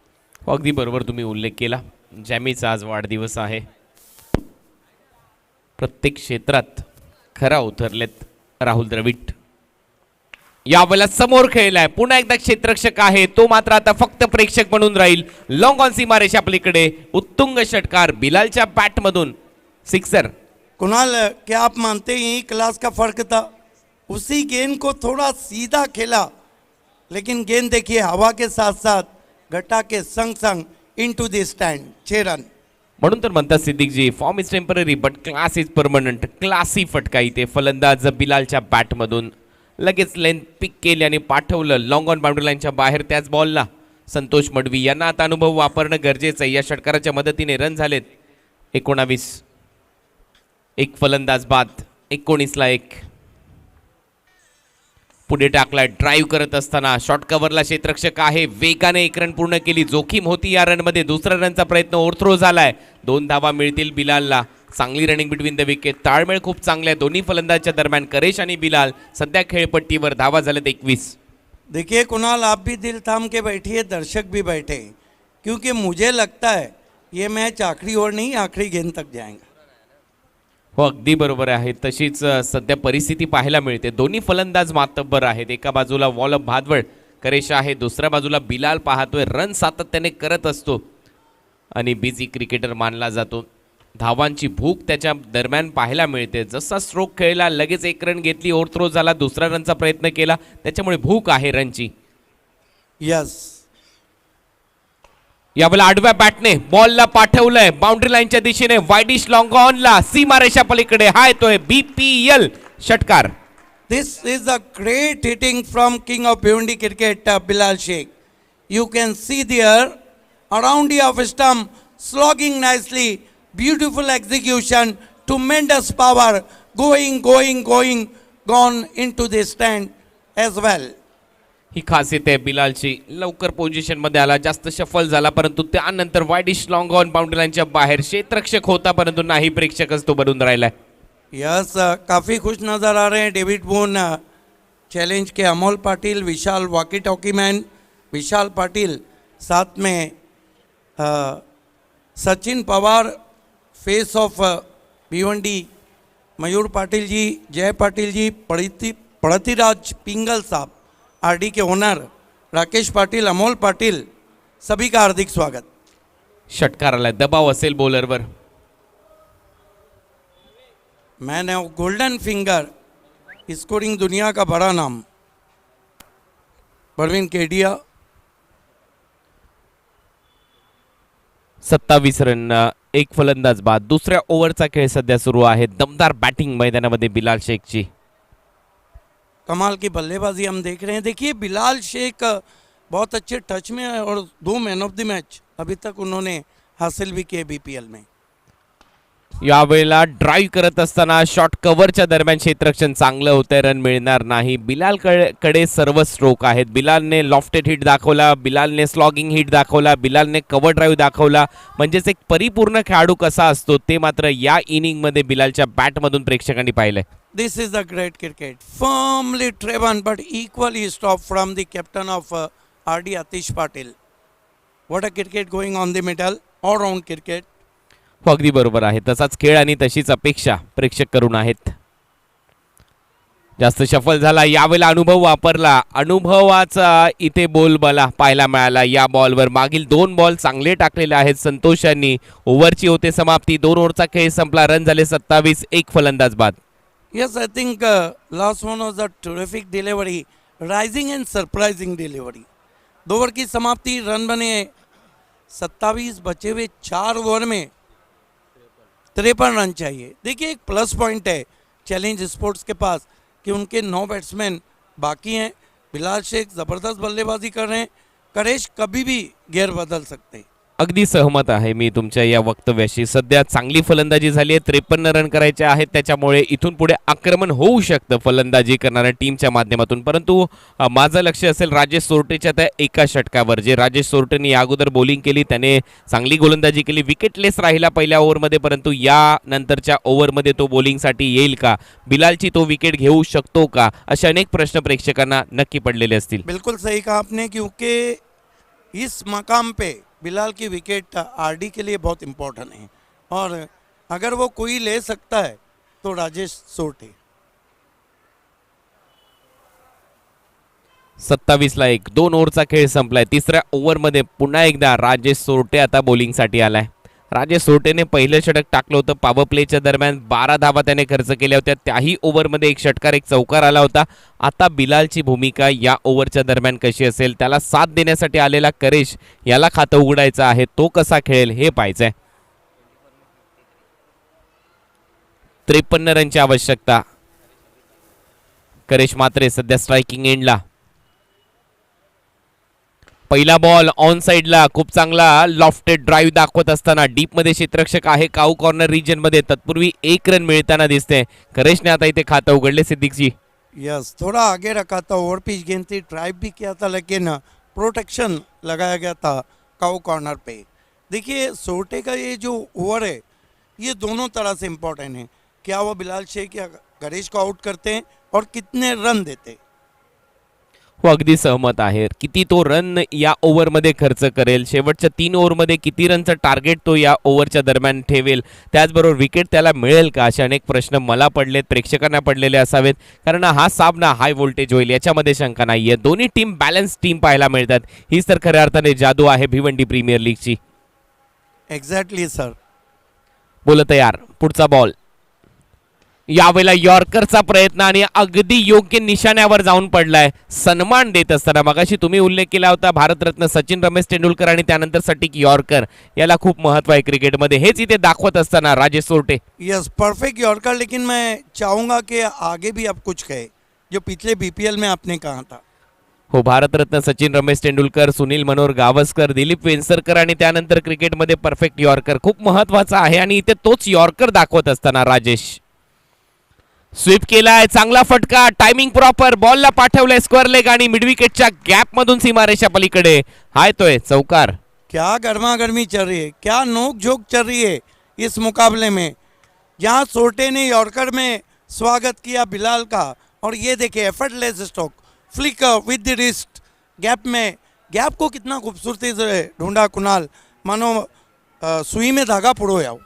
अगदी बरोबर तुम्ही उल्लेख केला, जॅमीचा आज वाढदिवस आहे. प्रत्येक क्षेत्रात खरा उतरलेत राहुल द्रविड. यावेळेला समोर खेळलाय, पुन्हा एकदा क्षेत्ररक्षक आहे, तो मात्र आता फक्त प्रेक्षक म्हणून राहील. लॉंग ऑन सीमारेषा पलीकडे उत्तुंग षटकार बिलालच्या बॅट मधून सिक्सर. कुणाल, क्या आप मानते हैं यही क्लास का फर्क था? उसी गेंद को थोड़ा सीधा खेला, लेकिन गेंद देखिए हवा के साथ साथ घटा के संग संग इनटू द स्टैंड, 6 रन. म्हणून तर म्हणतात सिद्दीकजी, form is temporary but class is permanent. Classy फटका इथे फलंदाज बिलालच्या बॅट मधून लगेच लेंथ पिक केली आणि पाठवलं लॉंग ऑन बाउंड्री लाईनच्या बाहेर. त्याच बॉलला संतोष मडवी यांना आता अनुभव वापरणं गरजेचं आहे. या षटकाराच्या मदतीने रन झालेत 19. एक फलंदाज बाद, 19ला 1. पुढे टाकलाय ड्राईव्ह करत असताना शॉर्ट कव्हरला क्षेत्ररक्षक आहे, वेगाने 1 रन पूर्ण केली. जोखीम होती या रनमध्ये, दुसरा रनचा प्रयत्न ओव्हरथ्रो झालाय. 2 धावा मिळतील बिलालला. चांगली रनिंग बिटवीन द विकेट, ताळमेळ खूप चांगला आहे दोन्ही फलंदाजच्या दरम्यान. करेश आणि बिलाल सध्या खेळपट्टीवर, धावा झाल्यात 21. देखिए कुणाल, आप भी दिल थाम के बैठिए, दर्शक भी बैठे, क्योंकि मुझे लगता है ये मैच आखिरी ओवर नहीं आखिरी गेंद तक जाएगा. हो, अगदी बरोबर आहे. तशीच सध्या परिस्थिती पाहायला मिळते. दोन्ही फलंदाज मातब्बर आहेत. एका बाजूला वॉल ऑफ भादवड करेश आहे, दुसऱ्या बाजूला बिलाल पाहतोय. रन सातत्याने करत असतो आणि बिझी क्रिकेटर मानला जातो. धावांची भूक त्याच्या दरम्यान पाहायला मिळते. जसा स्ट्रोक खेळला लगेच 1 रन घेतली, ओव्हरथ्रो झाला, दुसरा रनचा प्रयत्न केला, त्याच्यामुळे भूक आहे रनची. यस, यावेळेला आडव्या बॅटने बॉलला पाठवलंय बाउंड्री लाईनच्या दिशेने, वाईडिश लॉंग ऑनला सीमारेषा पलीकडे. हा येतोय BPL षटकार. This is a great hitting from king of Bhiwandi cricket Bilal Shaikh. You can see there around the off stump, slogging nicely, beautiful execution, tremendous power, going, gone into the stand as well. ही खासियत आहे बिलालची. लवकर position मध्ये आला, जास्त shuffle झाला, परंतु त्यानंतर widish long on boundary लाईनच्या बाहेर. क्षेत्ररक्षक होता परंतु नाही प्रेक्षकच तो बनून राहिलाय. यस, काफ़ी खुश नज़र आ रहे हैं डेविड बोन. चैलेंज के Amol Patil, Vishal walkie talkie man, Vishal Patil, साथ में सचिन पवार फेस ऑफ भिवंडी, मयूर पाटिल जी, जय पाटिल जी, पड़तीराज पिंगल साहब, आरडी के ओनर राकेश पाटिल, अमोल पाटिल, सभी का हार्दिक स्वागत। षटकार आलाय, दबाव असेल बॉलरवर. Man of golden finger, scoring दुनिया का बड़ा नाम परवीन केडिया. 27 रन, एक फलंदाज बाद. दुसऱ्या ओव्हरचा खेळ सध्या सुरू आहे. दमदार बॅटिंग मैदानामध्ये बिलाल शेखची. कमाल की बल्लेबाजी हम देख रहे हैं. देखिए बिलाल शेख बहुत अच्छे टच में है और 2 मैन ऑफ द मैच अभी तक उन्होंने हासिल भी किए बीपीएल में. यावेळेला ड्राईव्ह करत असताना शॉट कव्हरच्या दरम्यान क्षेत्ररक्षण चांगलं होतंय, रन मिळणार नाही. बिलाल कडे सर्व स्ट्रोक आहेत. बिलालने लॉफ्टेड हिट दाखवला, बिलालने स्लॉगिंग हिट दाखवला, बिलालने कव्हर ड्राईव्ह दाखवला. म्हणजेच एक परिपूर्ण खेळाडू कसा असतो ते मात्र या इनिंगमध्ये बिलालच्या बॅटमधून प्रेक्षकांनी पाहिलंय. This is a great cricket, firmly driven but equally stopped from the captain of RD Atish Patil. What a cricket going on the middle, all round cricket. हो, अगदी बरोबर आहे. तसाच खेळ आणि तशीच अपेक्षा प्रेक्षक करून आहेत. जास्त सफल झाला, यावेळेला अनुभव वापरला. अनुभवाचा इथे बोल मला पाहायला मिळाला. या बॉलवर मागील 2 बॉल चांगले टाकलेले आहेत संतोष यांनी. ओव्हरची होते समाप्ती. 2 ओव्हरचा खेळ संपला. रन झाले 27, एक फलंदाज बाद. Yes, I think last one was a terrific delivery, rising and surprising delivery. 2 over की समाप्ति, रन बने 27, बचे हुए 4 ओवर में 53 रन चाहिए. देखिए एक प्लस पॉइंट है चैलेंज स्पोर्ट्स के पास कि उनके 9 बैट्समैन बाकी हैं. बिलाल शेख ज़बरदस्त बल्लेबाजी कर रहे हैं. करेश कभी भी गियर बदल सकते हैं. अगदी सहमत आहे मी तुमच्या या वक्तव्याशी. सध्या चांगली फलंदाजी झाली आहे. 53 रन करायचे आहेत. त्याच्यामुळे इथून पुढे आक्रमण होऊ शकतं फलंदाजी करणाऱ्या टीमच्या माध्यमातून. परंतु माझं लक्ष असेल राजेश सोरटेच्या त्या एका षटकावर. जे राजेश सोरटेने या अगोदर बॉलिंग केली, त्याने चांगली गोलंदाजी केली. विकेटलेस राहिला पहिल्या ओव्हरमध्ये, परंतु या नंतरच्या ओव्हरमध्ये तो बॉलिंगसाठी येईल का, बिलालची तो विकेट घेऊ शकतो का, असे अनेक प्रश्न प्रेक्षकांना नक्की पडलेले असतील. बिल्कुल सही कहा आपने, क्योंकि इस मकाम पे बिलाल की विकेट आरडी के लिए बहुत इम्पोर्टेंट है और अगर वो कोई ले सकता है तो राजेश सोरटे. 27ला 1, 2 ओव्हरचा खेळ संपलाय. तिसऱ्या ओव्हरमध्ये पुन्हा एकदा राजेश सोरटे आता बॉलिंगसाठी आलाय. राजेश सोरटेने पहिलं षटक टाकलं होतं. पॉवर प्लेच्या दरम्यान 12 धावा त्याने खर्च केल्या होत्या. त्याही ओव्हरमध्ये एक षटकार, एक चौकार आला होता. आता बिलालची भूमिका या ओव्हरच्या दरम्यान कशी असेल, त्याला साथ देण्यासाठी आलेला करेश याला खातं उघडायचं आहे. तो कसा खेळेल हे पाहायचंय. 53 रनची आवश्यकता. करेश मात्रे सध्या स्ट्रायकिंग एंडला. पहिला बॉल ऑन साइडला, खूप चांगला लॉफ्टेड ड्राईव्ह दाखवत असताना डीपमध्ये क्षेत्ररक्षक आहे काऊ कॉर्नर रिजनमध्ये. तत्पूर्वी 1 रन मिळताना दिसते. करेशने आता इथे खातं उघडले सिद्दीकजी. यस, थोड़ा आगे रखा था, ओवर पिच गेंद थी, ड्राइव भी किया था, लेकिन प्रोटेक्शन लगाया गया था काऊ कॉर्नर पे. देखिए सोरटे का ये जो ओवर है ये दोनों तरह से इम्पोर्टेंट है. क्या वो बिलाल शेख या करेश को आउट करते हैं और कितने रन देते हैं. हो, अगदी सहमत आहे. किती तो रन या ओव्हरमध्ये खर्च करेल, शेवटच्या 3 ओव्हरमध्ये किती रनचं टार्गेट तो या ओव्हरच्या दरम्यान ठेवेल, त्याचबरोबर विकेट त्याला मिळेल का, असे अनेक प्रश्न मला पडलेत, प्रेक्षकांना पडलेले असावेत. कारण हा सामना हाय व्होल्टेज होईल याच्यामध्ये शंका नाहीये. दोन्ही टीम बॅलन्स टीम पाहायला मिळतात. हीच तर खऱ्या अर्थाने जादू आहे भिवंडी प्रीमियर लीगची. Exactly sir. बोल तयार. पुढचा बॉल. यावेळेला यॉर्करचा प्रयत्न आणि अगदी योग्य निशाण्यावर जाऊन पडलाय. सन्मान देत असताना मगाशी तुम्ही उल्लेख केला होता भारतरत्न सचिन रमेश तेंडुलकर आणि त्यानंतर सटीक यॉर्कर, याला खूप महत्व आहे क्रिकेटमध्ये. हेच इथे दाखवत असताना राजेश सोरटे. यस, परफेक्ट यॉर्कर, लेकिन मैं चाहूंगा कि आगे भी आप कुछ कहे जो पिछले बीपीएल में आपने कहा था. हो, भारतरत्न सचिन रमेश तेंडुलकर, सुनील मनोहर गावस्कर, दिलीप वेंसरकर आणि त्यानंतर क्रिकेटमध्ये परफेक्ट यॉर्कर खूप महत्वाचा आहे. आणि इथे तोच यॉर्कर दाखवत असताना राजेश स्वीप केलाय. चांगला फटका, टायमिंग प्रॉपर, बॉलला पाठवलंय स्क्वेअर लेग आणि मिडविकेटच्या गॅप मधून सीमारेषा पलीकडे हाय तोय चौकार. क्या गर्मा गर्मी चल रही है, क्या नोक झोंक चल रही है इस मुकाबले में. जहां सोरटे ने यॉर्कर में स्वागत किया बिलाल का, और ये देखिए effortless stroke, flicker with the wrist, gap में, गैप को कितना खूबसूरती से ढूंढा कुणाल. मानो सुई में धागा पुढे यावं.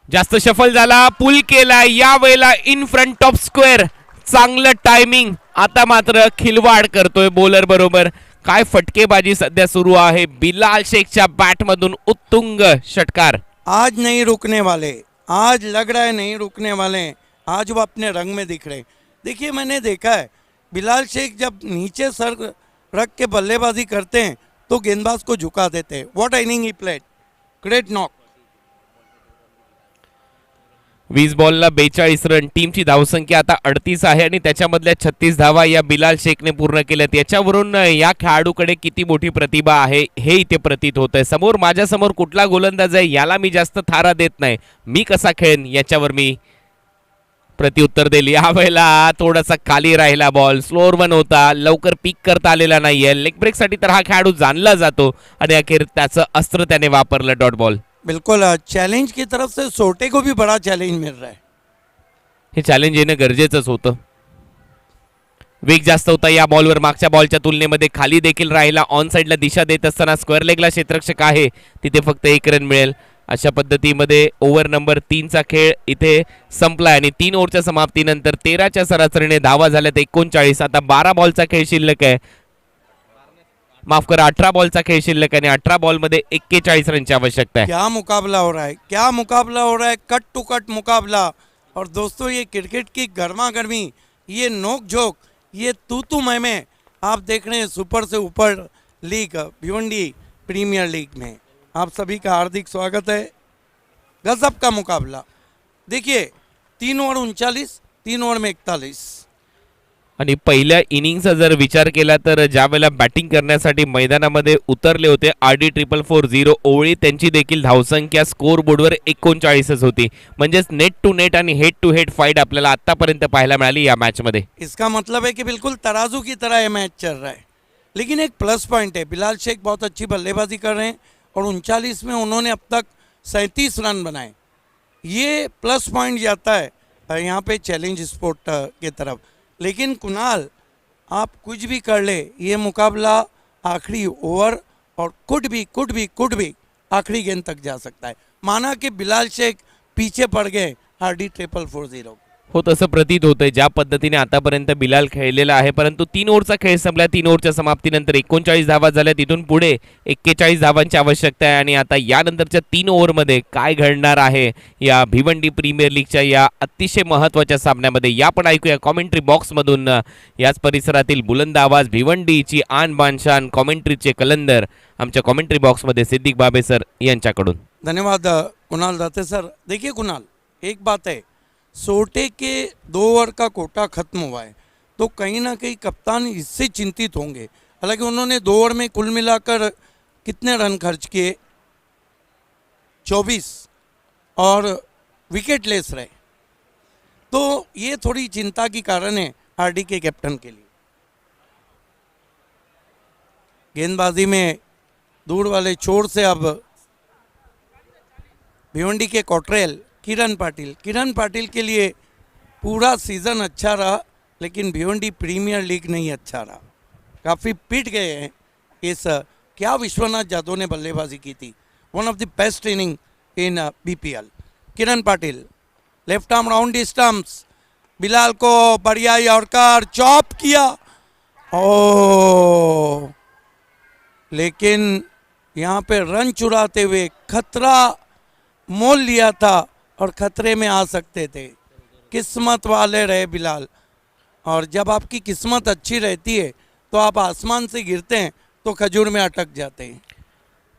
जास्त शफल झाला, पुल केला, या वेळेला इन फ्रंट ऑफ स्क्वेअर. चांगलं टायमिंग. आता मात्र खिलवाड करतोय बॉलर बरोबर. काय फटकेबाजी सध्या सुरू आहे. बिलाल शेखच्या बॅट मधून उत्तुंग षटकार. आज नहीं रुकने वाले, आज लग रहा है नहीं रुकने वाले. आज वो अपने रंग में दिख रहे. देखिए मैंने देखा है बिलाल शेख जब नीचे सर रख के बल्लेबाजी करते हैं तो गेंदबाज को झुका देते हैं. What inning he played, great knock. 20 बॉलला 42 run. टीमची धावसंख्या आता 38 आहे आणि त्याच्यामधल्या 36 धावा या बिलाल शेखने पूर्ण केल्यात. याच्यावरून या खेळाडूकडे किती मोठी प्रतिभा आहे हे इथे प्रतीत होत आहे. समोर माझ्यासमोर कुठला गोलंदाज आहे याला मी जास्त थारा देत नाही, मी कसा खेळेन याच्यावर मी प्रत्युत्तर दिली. यावेळेला थोडासा खाली राहिला बॉल. स्लोअर वन होता, लवकर पिक करता आलेला नाहीये. लेग ब्रेकसाठी तर हा खेळाडू जाणला जातो आणि अखेर त्याचं अस्त्र त्याने वापरलं, डॉट बॉल. बिल्कुल चैलेंज की तरफ से सोटे को भी बड़ा चैलेंज मिल रहा है. हे चॅलेंज येणं गरजेचंच होतं. वेग जास्त होता या बॉलवर मागच्या बॉलच्या तुलनेमध्ये. खाली देखील राहिला. ऑन साईडला दिशा देत असताना स्क्वेअर लेगला क्षेत्ररक्षक आहे तिथे फक्त 1 रन मिळेल. अशा पद्धतीमध्ये ओव्हर नंबर 3चा खेळ इथे संपलाय आणि 3 ओव्हरच्या समाप्तीनंतर 13च्या सरासरीने धावा झाल्यात 39. आता 12 बॉलचा खेळ शिल्लक आहे. माफ करा, 18 बॉलचा खेळ शिल्लक आहे आणि 18 बॉलमध्ये 41 रनची आवश्यकता आहे. क्या मुकाबला हो रहा है, क्या मुकाबला हो रहा है. कट टू कट मुकाबला. और दोस्तों ये क्रिकेट की गर्मा गर्मी, ये नोक झोंक, ये तू मैं आप देख रहे हैं सुपर से ऊपर लीग भिवंडी प्रीमियर लीग में. आप सभी का हार्दिक स्वागत है. गजब का मुकाबला. देखिए 3 ओवर 39, 3 ओवर में 41. आणि पहिल्या इनिंगचा जर विचार केला तर ज्या वेळेला बॅटिंग करण्यासाठी मैदानामध्ये उतरले होते RD440 ओवळी त्यांची देखील धावसंख्या स्कोर बोर्डवर 39च होती. म्हणजेच नेट टू नेट आणि हेड टू हेड फाईट आपल्याला आतापर्यंत पाहायला मिळाली या मॅच मध्ये. इसका मतलब है कि बिल्कुल तराजू की तरह ये मैच चल रहा है. लेकिन एक प्लस पॉइंट है, बिलाल शेख बहुत अच्छी बल्लेबाजी कर रहे हैं और 39 में उन्होंने अब तक 37 रन बनाए. ये प्लस पॉइंट जाता है यहाँ पे चैलेंज स्पोर्ट के तरफ. लेकिन कुणाल आप कुछ भी कर ले, ये मुकाबला आखिरी ओवर और कुड भी आखिरी गेंद तक जा सकता है. माना कि बिलाल शेख पीछे पड़ गए RD440. हो, तसं प्रतीत होतंय ज्या पद्धतीने आतापर्यंत बिलाल खेळलेला आहे. परंतु 3 ओव्हरचा खेळ संपला. 3 ओव्हरच्या समाप्तीनंतर 39 धावा झाल्या. तिथून पुढे 41 धावांची आवश्यकता आहे आणि आता यानंतरच्या 3 ओव्हरमध्ये काय घडणार आहे या भिवंडी प्रीमियर लीगच्या या अतिशय महत्त्वाच्या सामन्यामध्ये या पण ऐकूया कॉमेंट्री बॉक्समधून. याच परिसरातील बुलंद आवाज भिवंडीची आन बान शान कॉमेंट्रीचे कलंदर आमच्या कॉमेंट्री बॉक्समध्ये सिद्दीक बाबे सर यांच्याकडून. धन्यवाद कुणाल दाते सर. देखिए कुणाल, एक बात है, सोटे के 2 ओवर का कोटा खत्म हुआ है तो कहीं ना कहीं कप्तान इससे चिंतित होंगे. हालांकि उन्होंने 2 ओवर में कुल मिलाकर कितने रन खर्च किए, 24, और विकेट लेस रहे. तो ये थोड़ी चिंता की कारण है RD के कैप्टन के लिए. गेंदबाजी में दूर वाले छोर से अब भिवंडी के कॉटरेल किरण पाटिल के लिए पूरा सीज़न अच्छा रहा, लेकिन भिवंडी प्रीमियर लीग नहीं अच्छा रहा. काफ़ी पिट गए हैं इस. क्या विश्वनाथ जाधव ने बल्लेबाजी की थी, one of the best inning in BPL. Kiran Patil left arm round the stumps, Bilal को बढ़िया यॉर्कर चॉप किया. ओ, लेकिन यहाँ पे रन चुराते हुए खतरा मोल लिया था और खतरे में आ सकते थे. किस्मत वाले रहे बिलाल. और जब आपकी किस्मत अच्छी रहती है तो आप आसमान से गिरते हैं तो खजूर में अटक जाते हैं.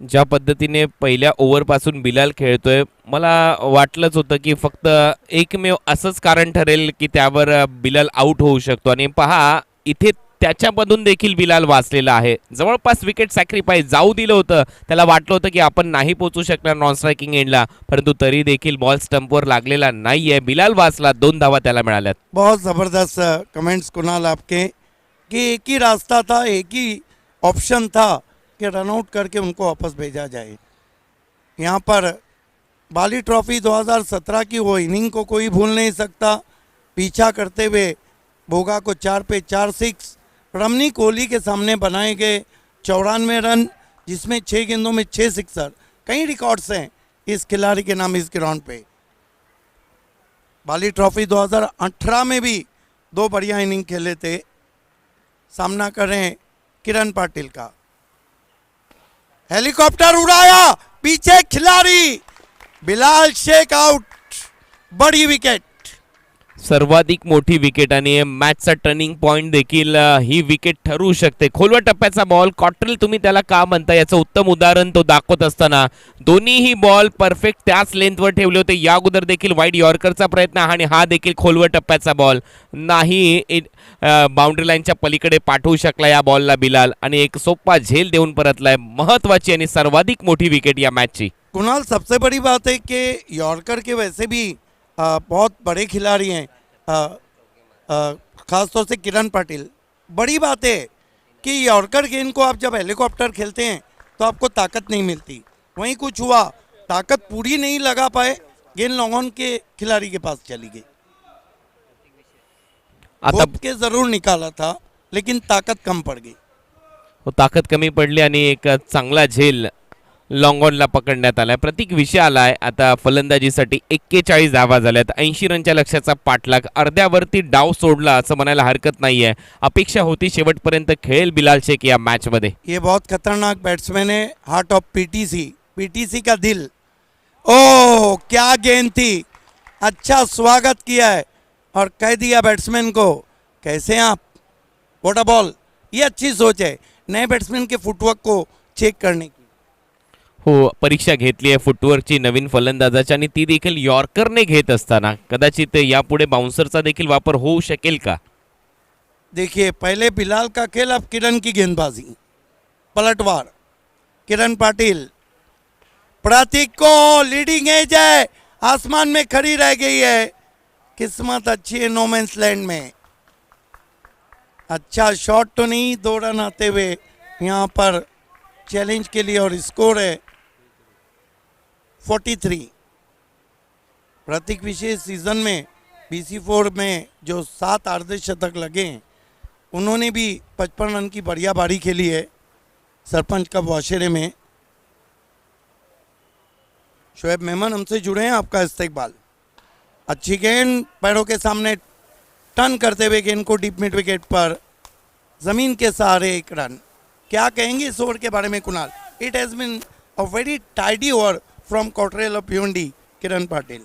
ज्या पद्धतीने पहिल्या ओव्हरपासून बिलाल खेळतोय मला वाटलंच होतं की फक्त एकमेव असंच कारण ठरेल की त्यावर बिलाल आउट होऊ शकतो. आणि पहा इथे त्याच्यामधून देखील बिलाल वाचलेला आहे. जवळपास विकेट सॅक्रिफाईस जाऊ दिलं होतं. त्याला वाटलं होतं की आपण नाही पोहोचू शकणार नॉन स्ट्रायकिंग एंडला, परंतु तरी देखील बॉल स्टंपवर लागलेला नाहीये. बिलाल वाचला. 2 धावा त्याला मिळाल्यात. बहुत ज़बरदस्त कमेंट्स कुणाल आपके कि एक ही रास्ता था, एक ही ऑप्शन था कि रनआउट करके उनको वापस भेजा जाए. यहाँ पर बाली ट्रॉफी 2017 की वो इनिंग को कोई भूल नहीं सकता. पीछा करते हुए भोगा को 4 पे 4 6 रमनी कोहली के सामने बनाए गए 94 रन, जिसमें 6 गेंदों में 6 सिक्सर. कई रिकॉर्ड्स हैं इस खिलाड़ी के नाम इस ग्राउंड पे। बाली ट्रॉफी 2018 में भी 2 बढ़िया इनिंग खेले थे। सामना कर रहे हैं किरण पाटिल का। हेलीकॉप्टर उड़ाया, पीछे खिलाड़ी, बिलाल शेख आउट, बड़ी विकेट। सर्वाधिक मोठी विकेट आणि मॅचचा टर्निंग पॉइंट देखील ही विकेट ठरू शकते. खोलवर टप्प्याचा बॉल, कॉट्रेल तुम्ही त्याला का म्हणता याचं उत्तम उदाहरण तो दाखवत असताना दोन्हीही बॉल परफेक्ट त्याच लेंथवर ठेवले होते. या अगोदर देखील वाईड यॉर्करचा प्रयत्न आणि हा देखील खोलवर टप्प्याचा बॉल नाही, बाउंड्री लाईनच्या पलीकडे पाठवू शकला या बॉलला बिलाल आणि एक सोपा झेल देऊन परतलाय. महत्वाची आणि सर्वाधिक मोठी विकेट या मॅचची. कुणाल, सबसे बड़ी बात है कि यॉर्कर के वैसे भी बहुत बड़े खिलाड़ी हैं, ख़ासतौर से किरण पाटिल। बड़ी बात है कि यॉर्कर गेंद को आप जब हेलीकॉप्टर खेलते हैं तो आपको ताकत नहीं मिलती। वहीं कुछ हुआ, ताकत पूरी नहीं लगा पाए, गेंद लॉन्ग ऑन के खिलाड़ी के पास चली गई। आता घोप के ज़रूर निकाला था लेकिन ताकत कम पड़ गई। ताकद कमी पडली आणि एक चांगला झेल लॉंग ऑनला पकडण्यात आलाय. प्रतीक विषय आलाय आता फलंदाजीसाठी. 41 धावा झाल्यात, 80 रनच्या लक्ष्याचा पाठलाग, अर्ध्यावरती डाव सोडला असं म्हणायला हरकत नाहीये. अपेक्षा होती शेवटपर्यंत खेळेल बिलाल शेख या मॅच मध्ये. ये बहुत खतरनाक बैट्समैन है, हार्ट ऑफ पीटीसी का दिल। ओ क्या गेंद थी, अच्छा स्वागत किया है और कह दिया बैट्समैन को, कैसे हैं आप, व्हाट अ बॉल। ये अच्छी सोच है नए बैट्समैन के फुटवर्क को चेक करने की। हो, परीक्षा घेतली आहे फुटवर्कची नवीन फलंदाजाची आणि ती देखील यॉर्करने घेत असताना कदाचित यापुढे बाउन्सरचा देखील वापर होऊ शकेल का. देखिए पहले बिलाल का खेल, अब किरण की गेंदबाजी, पलटवार, किरण पाटिल, प्रतीक को लीडिंग एज है, आसमान में खड़ी रह गई है, किस्मत अच्छी है नो मैंस लैंड में। अच्छा शॉट तो नहीं, 2 रन आते हुए यहाँ पर चैलेंज के लिए और स्कोर है 43। प्रतीक विशेष सीजन में BC4 में जो 7 अर्धशतक लगे हैं उन्होंने भी 55 रन की बढ़िया बारी खेली है सरपंच कप वाशेरे में। शोएब मेमन हमसे जुड़े हैं, आपका इस्तेकबाल। अच्छी गेंद पैरों के सामने टर्न करते हुए गेंद को डीप मिड विकेट पर ज़मीन के सहारे 1 रन। क्या कहेंगे इस ओवर के बारे में Kunal? It has been a very tidy over from Cottrell of Bhiwandi, Kiran Patil.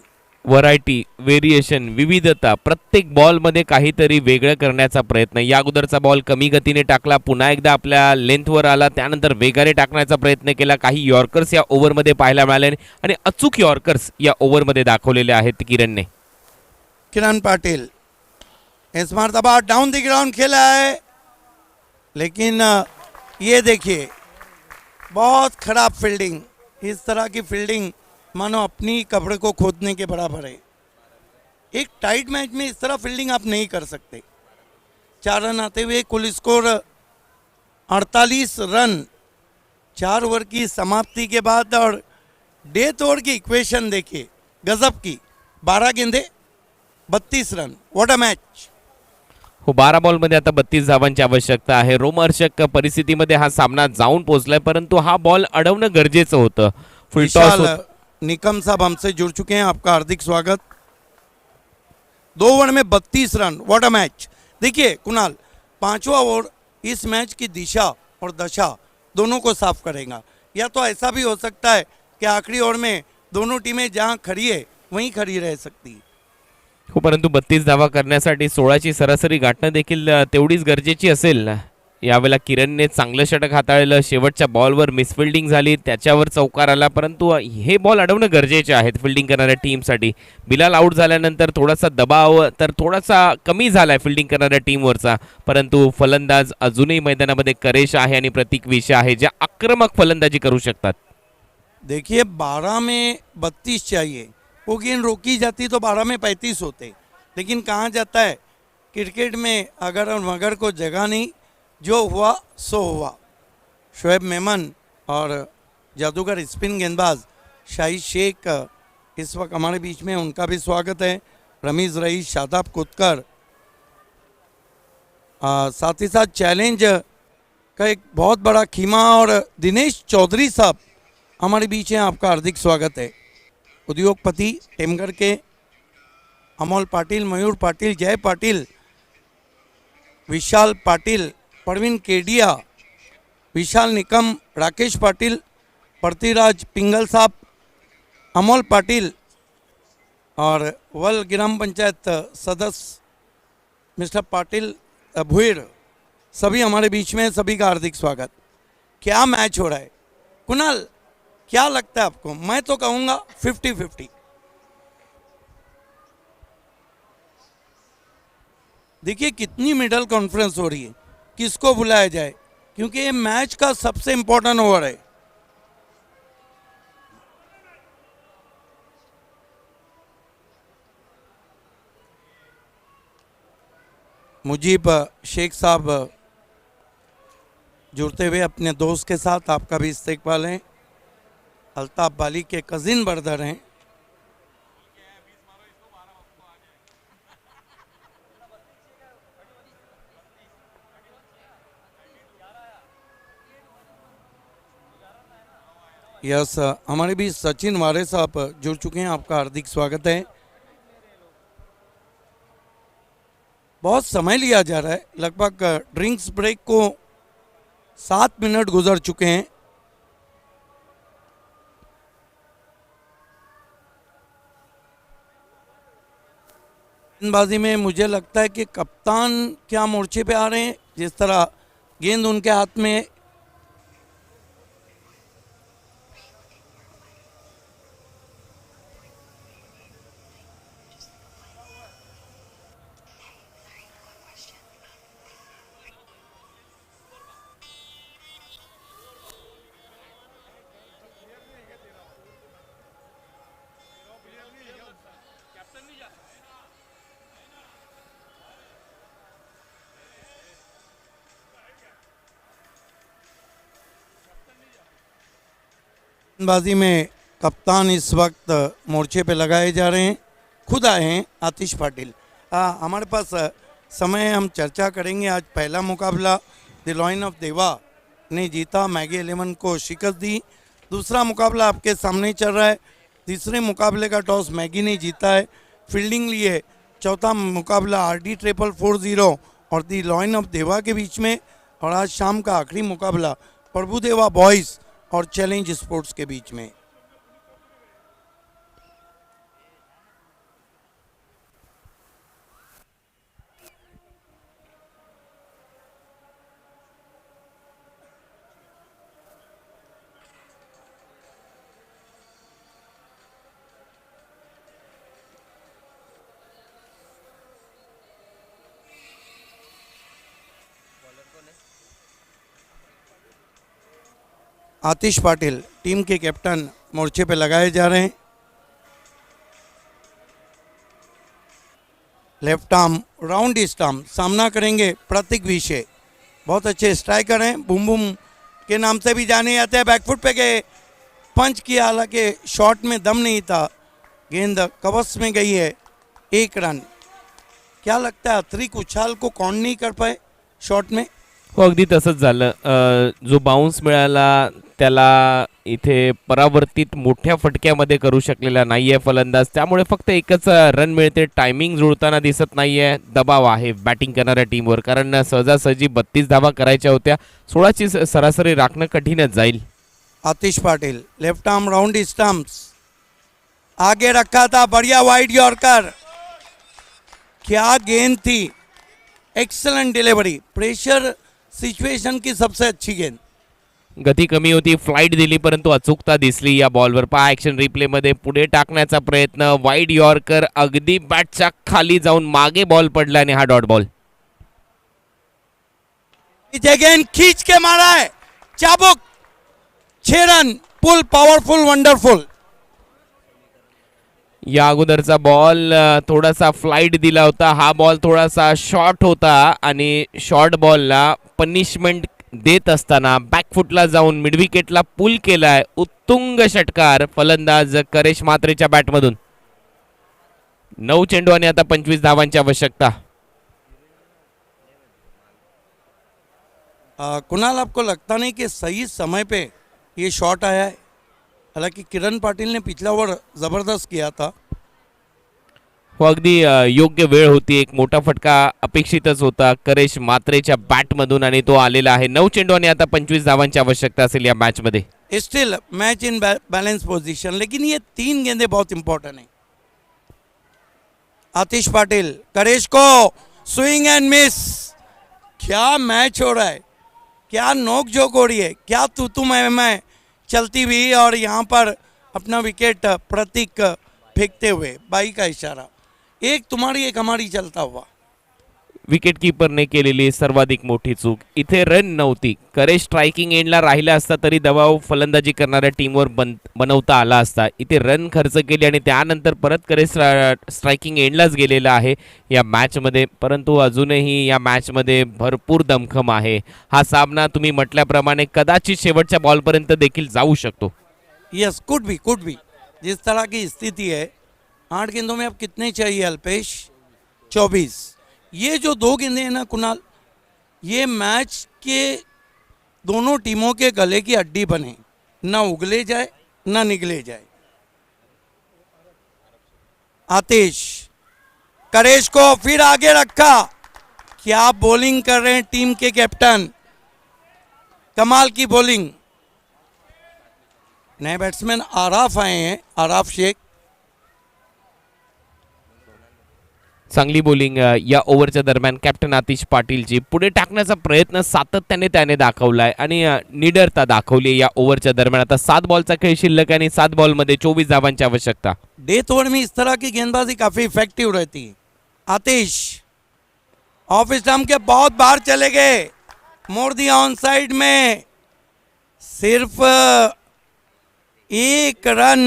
Variety, variation, विविधता, प्रत्येक बॉलमध्ये काहीतरी वेगळं करण्याचा प्रयत्न. या अगोदरचा बॉल कमी गतीने टाकला, पुन्हा एकदा आपल्या लेंथवर आला, त्यानंतर वेगाने टाकण्याचा प्रयत्न केला. काही यॉर्कर्स या ओव्हरमध्ये पाहायला मिळाले आणि अचूक यॉर्कर्स या ओव्हरमध्ये दाखवलेले आहेत किरणने. किरण पाटिल इस मरतबा डाउन द ग्राउंड खेला है, लेकिन ये देखिए बहुत खराब फील्डिंग। इस तरह की फील्डिंग मानो अपनी कब्र को खोदने के बराबर है। एक टाइट मैच में इस तरह फील्डिंग आप नहीं कर सकते। 4 रन आते हुए कुल स्कोर 48 रन 4 ओवर की समाप्ति के बाद। और डेथ ओवर की इक्वेशन देखिए गजब की, 12 गेंदे 32 रन, व्हाट अ मैच। हो, 12 बॉलमध्ये आता 32 धावांची आवश्यकता आहे. रोमहर्षक परिस्थितीमध्ये हा सामना जाऊन पोहोचलाय, परंतु हा बॉल अडवणं गरजेचं होतं. विशाल निकम साहब हमसे जुड़ चुके हैं, आपका हार्दिक स्वागत। 2 ओवर में 32 रन, व्हाट अ मैच। देखिए कुणाल, 5वां ओवर इस मैच की दिशा और दशा दोनों को साफ करेगा। या तो ऐसा भी हो सकता है कि आखिरी ओवर में दोनों टीमें जहां खड़ी है वहीं खड़ी रह सकती। हो, परंतु 32 धावा करण्यासाठी 16ची सरासरी गाठणं देखील तेवढीच गरजेची असेल. यावेळेला किरणने चांगलं षटक हाताळलं. शेवटच्या बॉलवर मिसफिल्डिंग झाली, त्याच्यावर चौकार आला, परंतु हे बॉल अडवणं गरजेचे आहेत फिल्डिंग करणाऱ्या टीमसाठी. बिलाल आऊट झाल्यानंतर थोडासा दबाव तर थोडासा कमी झालाय फिल्डिंग करणाऱ्या टीमवरचा, परंतु फलंदाज अजूनही मैदानामध्ये करेश आहे आणि प्रतीक विषय आहे ज्या आक्रमक फलंदाजी करू शकतात. देखिए 12 में 32 चाहिए, वो गेंद रोकी जाती तो 12 में 35 होते, लेकिन कहाँ जाता है क्रिकेट में, अगर और मगर को जगह नहीं, जो हुआ सो हुआ। शोएब मेमन और जादूगर स्पिन गेंदबाज शाहिद शेख इस वक्त हमारे बीच में, उनका भी स्वागत है। रमीज़ रईस, शादाब कुतकर, साथ ही साथ चैलेंज का एक बहुत बड़ा खीमा और दिनेश चौधरी साहब हमारे बीच हैं, आपका हार्दिक स्वागत है। उद्योगपति टेमघर के अमोल पाटिल, मयूर पाटिल, जय पाटिल, विशाल पाटिल, प्रवीण केडिया, विशाल निकम, राकेश पाटिल, पृथ्वीराज पिंगल साहब, अमोल पाटिल और वल ग्राम पंचायत सदस्य मिस्टर पाटिल भुईर, सभी हमारे बीच में, सभी का हार्दिक स्वागत। क्या मैच हो रहा है कुणाल, क्या लगता है आपको? मैं तो कहूँगा 50-50। देखिए कितनी मिडल कॉन्फ्रेंस हो रही है, किसको बुलाया जाए, क्योंकि ये मैच का सबसे इंपॉर्टेंट ओवर है। मुजीब शेख साहब जुड़ते हुए अपने दोस्त के साथ, आपका भी इस्तेकबाल है। अल्ताफ बाली के कजिन ब्रदर हैं। यस, हमारे भी सचिन वारे साहब जुड़ चुके हैं, आपका हार्दिक स्वागत है। बहुत समय लिया जा रहा है, लगभग ड्रिंक्स ब्रेक को 7 मिनट गुजर चुके हैं। गेंदबाजी में मुझे लगता है कि कप्तान क्या मोर्चे पे आ रहे हैं, जिस तरह गेंद उनके हाथ में है। गेंदबाजी में कप्तान इस वक्त मोर्चे पे लगाए जा रहे हैं, खुद आए हैं आतिश पाटिल। हमारे पास समय है, हम चर्चा करेंगे। आज पहला मुकाबला द लॉयन ऑफ देवा ने जीता, मैगी 11 को शिकस्त दी। दूसरा मुकाबला आपके सामने चल रहा है। तीसरे मुकाबले का टॉस मैगी ने जीता है, फील्डिंग ली है। चौथा मुकाबला RD 440 और द लॉयन ऑफ देवा के बीच में, और आज शाम का आखिरी मुकाबला प्रभुदेवा बॉयज़ और चैलेंज स्पोर्ट्स के बीच में। आतिश पाटिल टीम के कैप्टन मोर्चे पे लगाए जा रहे हैं। लेफ्ट आर्म राउंड स्टंप सामना करेंगे प्रतीक विषय, बहुत अच्छे स्ट्राइकर हैं, बूम बूम के नाम से भी जाने जाते हैं। बैकफुट पे गए, पंच किया, हालांकि शॉट में दम नहीं था, गेंद कवच में गई है। 1 रन। क्या लगता है अतिरिक्त उछाल को कौन नहीं कर पाए शॉट में? हो, अगदी तसंच झालं। जो बाउन्स मिळाला त्याला इथे परावर्तित मोठ्या फटक्यामध्ये करू शकलेला नाहीये फलंदाज, त्यामुळे फक्त एकच रन मिळते। टायमिंग जुळताना दिसत नाहीये, दबाव आहे बॅटिंग करणाऱ्या टीमवर, कारण सहजासहजी 32 धावा करायच्या होत्या, 16ची सरासरी राखणं कठीणच जाईल। Atish Patil left arm round stumps आगे रखा था, बढ़िया वाइड यॉर्कर, क्या गेंद थी, एक्सलेंट डिलीवरी, प्रेशर सिच्युएशन की सबसे अच्छी गेंद। गती कमी होती, फ्लाइट दिली, परंतु अचूकता दिसली या बॉलवर। पहा ॲक्शन रिप्लेमध्ये पुढे टाकण्याचा प्रयत्न, वाईड यॉर्कर, अगदी बॅटच्या खाली जाऊन मागे बॉल पडला आणि हा डॉट बॉल। गेंद खींच के मारा है, चाबुक, 6 रन, पुल पॉवरफुल वंडरफुल। या अगोदरचा बॉल थोडासा फ्लाइट दिला होता, हा बॉल थोडासा शॉर्ट होता आणि शॉर्ट बॉलला पनिशमेंट देत असताना बॅकफुटला जाऊन मिडविकेटला पुल केलाय। उत्तुंग षटकार फलंदाज करेश म्हात्रेच्या बॅटमधून। 9 चेंडू आणि आता 25 धावांची आवश्यकता। कुणाल, आपको लगता नहीं कि सही समय पे ये शॉट आया है? हालांकि किरण पाटील ने पिछला ओव्हर जबरदस्त किया था. हो अगदी योग्य वेळ होती. एक मोठा फटका अपेक्षितच होता करेश मात्रेच्या बॅटमधून आणि तो आलेला आहे. 9 चेंडू आणि आता 25 धावांची आवश्यकता असेल या मॅचमध्ये. Still match in balance position, लेकिन ये 3 गेंदें बहुत इंपॉर्टेंट है. आतिश पाटिल, करेश को स्विंग एंड मिस. क्या मैच हो रहा है, क्या नोक झोंक हो रही है, क्या तू मैं चलती हुई, और यहाँ पर अपना विकेट प्रतीक फेंकते हुए बाई का इशारा. एक तुम्हारी एक हमारी चलता हुआ. विकेट कीपरने केलेली सर्वाधिक मोठी चूक. इथे रन नव्हती. करेश स्ट्रायकिंग एंडला राहिला असता तरी दबाव फलंदाजी करणाऱ्या टीमवर बनवता आला असता. इथे रन खर्च केले आणि त्यानंतर परत करेश स्ट्रायकिंग एंडलाच गेलेला आहे या मॅचमध्ये. परंतु अजूनही या मॅचमध्ये भरपूर दमखम आहे. हा सामना तुम्ही म्हटल्याप्रमाणे कदाचित शेवटच्या बॉलपर्यंत देखील जाऊ शकतो. Yes, could be. जिस तरह की स्थिति है, 8 गेंदों में अब कितने चाहिए अल्पेश? 24. ये जो 2 गेंदें हैं ना कुणाल, ये मैच के दोनों टीमों के गले की हड्डी बने, ना उगले जाए ना निगले जाए. आतिश, करेश को फिर आगे रखा. क्या बॉलिंग कर रहे हैं टीम के कैप्टन, कमाल की बॉलिंग. नए बैट्समैन आराफ आए हैं, आराफ शेख. चांगली बॉलिंग या ओव्हरच्या दरम्यान कॅप्टन आतिश पाटीलची. पुढे टाकण्याचा प्रयत्न सातत्याने त्याने दाखवलाय आणि निडरता दाखवली या ओव्हरच्या दरम्यान. आता 7 बॉलचा खेळ शिल्लक आणि 7 बॉलमध्ये 24 धावांची आवश्यकता. डेथ ओवर में इस तरह की गेंदबाजी काफी इफेक्टिव रहती है. आतिश ऑफ स्टंप के बहुत बाहर चले गए, मोड़ दिया ऑन साइड में. सिर्फ 1 रन.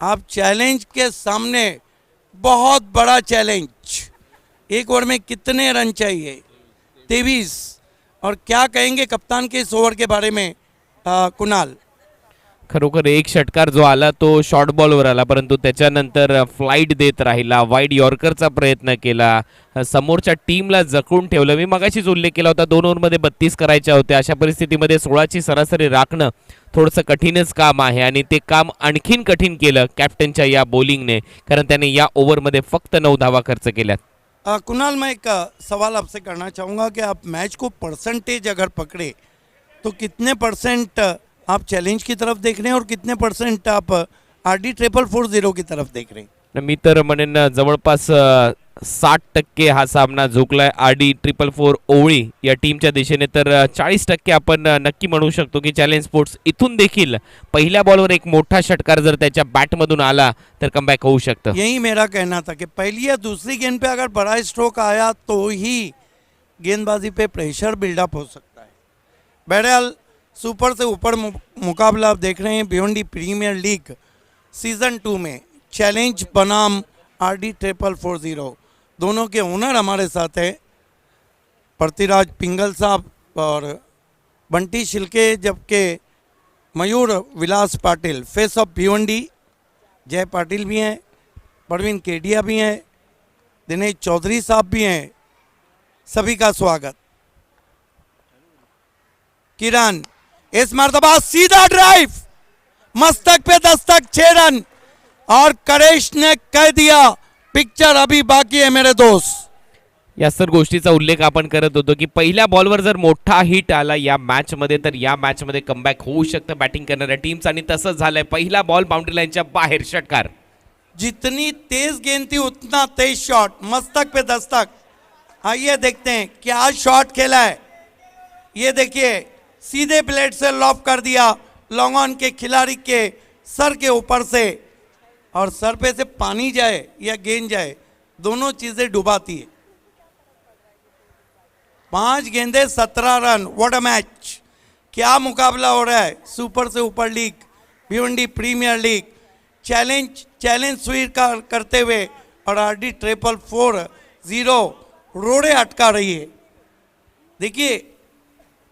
आप चैलेंज के सामने, बहुत बड़ा चैलेंज. 1 ओवर में कितने रन चाहिए? 23. और क्या कहेंगे कप्तान के इस ओवर के बारे में कुणाल? खरोखर एक षटकार जो आला तो शॉर्ट बॉलवर आला, परंतु त्याच्यानंतर फ्लाईट देत राहिला, वाईड यॉर्करचा प्रयत्न केला, समोरच्या टीमला जखून ठेवलं. मी मगाशीच उल्लेख केला होता 2 ओव्हरमध्ये 32 करायच्या होत्या. अशा परिस्थितीमध्ये 16ची सरासरी राखणं थोडंसं कठीणच काम आहे आणि ते काम आणखीन कठीण केलं कॅप्टनच्या या बॉलिंगने, कारण त्याने या ओव्हरमध्ये फक्त 9 धावा खर्च केल्यात. कुणाल, मैं एक सवाल आपसे करना चाहूँगा कि आप मैच को परसेंटेज अगर पकड़े तो कितने परसेंट आप चैलेंज की तरफ देख रहे हैं और कितने परसेंट आप RD 440 की तरफ देख रहे हैं? मी तर म्हणेन जवळपास 60% हा सामना झुकलाय RD 444 ओवळी या टीमच्या दिशेने, तर 40% आपण नक्की म्हणू शकतो की चॅलेंज स्पोर्ट्स इथून देखील पहिल्या बॉलवर एक मोठा षटकार जर त्याच्या बॅटमधून आला तर कमबॅक होऊ शकतं. यही मेरा कहना था कि पहली या दूसरी गेंद पे अगर बड़ा स्ट्रोक आया तो ही गेंदबाजी पे प्रेशर बिल्डअप हो सकता है. बहरहाल सुपर से ऊपर मुकाबला आप देख रहे हैं भिवंडी प्रीमियर लीग सीज़न 2 में. चैलेंज बनाम RD 440, दोनों के ओनर हमारे साथ हैं पृथ्वीराज पिंगल साहब और बंटी शिल्के, जबकि मयूर विलास पाटिल फेस ऑफ भिवंडी. जय पाटिल भी हैं, परवीन केडिया भी हैं, दिनेश चौधरी साहब भी हैं. सभी का स्वागत. किरण, इस मर्तबा सीधा ड्राइव, मस्तक पे दस्तक, 6 रन. और करेश ने कह दिया पिक्चर अभी बाकी है मेरे दोस्त. या सर्व गोष्टीचा उल्लेख आपण करत होतो की पहिल्या बॉलवर जर मोठा हिट आला या मॅचमध्ये तर या मॅचमध्ये कमबॅक होऊ शकतं बॅटिंग करणाऱ्या टीमचं, आणि तसंच झालंय. पहिला बॉल बाउंड्री लाईनच्या बाहेर, षटकार. जितनी तेज गेंद थी उतना तेज शॉट, मस्तक पे दस्तक. आइए देखते हैं क्या शॉट खेला है. ये देखिए, सीधे प्लेट से लॉफ कर दिया लॉन्ग ऑन के खिलाड़ी के सर के ऊपर से, और सर पे से पानी जाए या गेंद जाए, दोनों चीजें डुबाती है. 5 गेंदे 17 रन. What a match. क्या मुकाबला हो रहा है. सुपर से ऊपर league, Bhiwandi premier league, challenge स्वीकार करते हुए और RD 440 रोड़े अटका रही है. देखिए,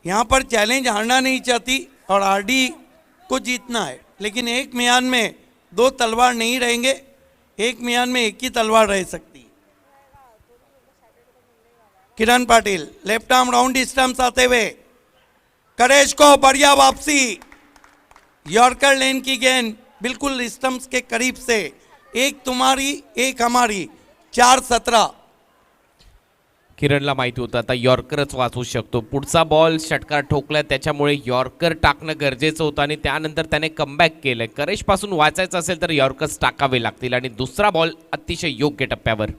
यहाँ पर चैलेंज हारना नहीं चाहती और RD को जीतना है, लेकिन एक म्यान में 2 तलवार नहीं रहेंगे, एक म्यान में एक ही तलवार रह सकती है. Kiran Patil left arm round stumps आते हुए, करेश को बढ़िया वापसी. यॉर्कर लेन की गेंद बिल्कुल स्टंप्स के करीब से, एक तुम्हारी एक हमारी, 4-17. किरणला माहिती होतं आता यॉर्करच वाचू शकतो. पुढचा बॉल षटकार ठोकला, त्याच्यामुळे यॉर्कर टाकणं गरजेचं होतं आणि त्यानंतर त्याने कमबॅक केलंय. करेशपासून वाचायचं असेल तर यॉर्कर्स टाकावे लागतील आणि दुसरा बॉल अतिशय योग्य टप्प्यावर.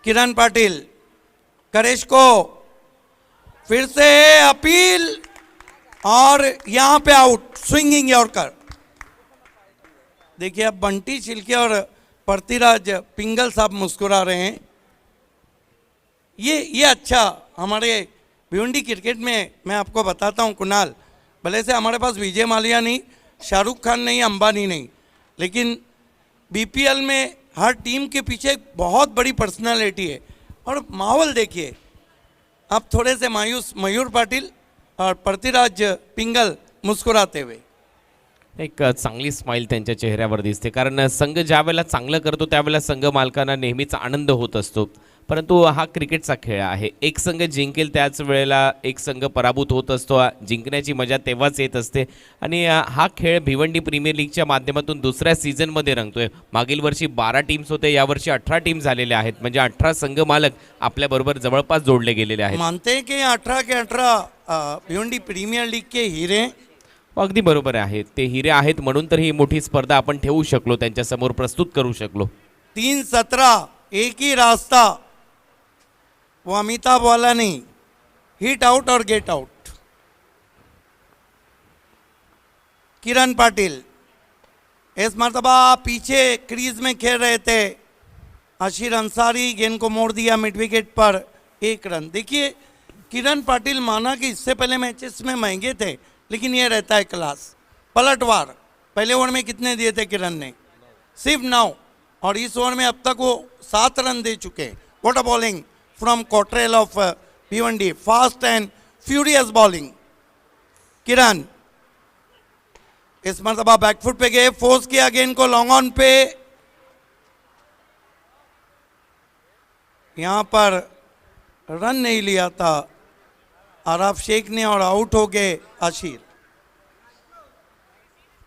किरण पाटिल, करेश को फिर से अपील और यहां पे आउट, स्विंगिंग यॉर्कर. देखिए अब बंटी चिल्के और पृथ्वीराज पिंगल साहब मुस्कुरा रहे हैं. ये अच्छा हमारे भिवंडी क्रिकेट में मैं आपको बताता हूं कुणाल, भले से हमारे पास विजय माल्या नहीं, शाहरुख खान नहीं, अंबानी नहीं, लेकिन बीपीएल में हर टीम के पीछे एक बहुत बड़ी पर्सनालिटी है. और माहौल देखिए, आप थोड़े से मायूस मयूर पाटिल और पृथ्वीराज पिंगल मुस्कुराते हुए. एक चांगली स्माईल त्यांच्या चेहऱ्यावर दिसते, कारण संघ ज्या वेळेला चांगलं करतो त्यावेळेला संघ मालकांना नेहमीच आनंद होत असतो. परंतु हा क्रिकेटचा खेळ आहे, एक संघ जिंकेल त्याच वेळेला एक संघ पराभूत होत असतो. जिंकण्याची मजा तेव्हाच येत असते आणि हा खेळ भिवंडी प्रीमियर लीगच्या माध्यमातून दुसऱ्या सीझनमध्ये रंगतोय. मागील वर्षी 12 टीम्स होते, यावर्षी 18 टीम झालेल्या आहेत, म्हणजे 18 संघ मालक आपल्याबरोबर जवळपास जोडले गेलेले आहेत. मानते हैं कि 18 के 18 भिवंडी प्रीमियर लीग के हीरे. अगदी बरोबर आहे, ते हिरे आहेत म्हणून तर ही मोठी स्पर्धा आपण ठेवू शकलो, त्यांच्यासमोर प्रस्तुत करू शकलो. 3-17, एक ही रास्ता, वो अमिताभ वाला नहीं, हिट आउट और गेट आउट. किरण पाटिल इस मरतबा पीछे क्रीज में खेल रहे थे. आशिर अंसारी गेंद को मोड़ दिया मिड विकेट पर, 1 रन. देखिए किरण पाटिल, माना कि इससे पहले मैचेस में महंगे थे, लेकिन ये रहता है क्लास. पलटवार, पहले ओवर में कितने दिए थे किरण ने? सिर्फ 9, और इस ओवर में अब तक वो 7 रन दे चुके. What a bowling from Cottrell of Bhiwandi, fast and furious bowling. Kiran इस मरतबा बैकफुट पे गए, फोर्स किया गेंद को लॉन्ग ऑन पे. यहां पर रन नहीं लिया था आराफ शेख ने और आउट हो गए आशिर.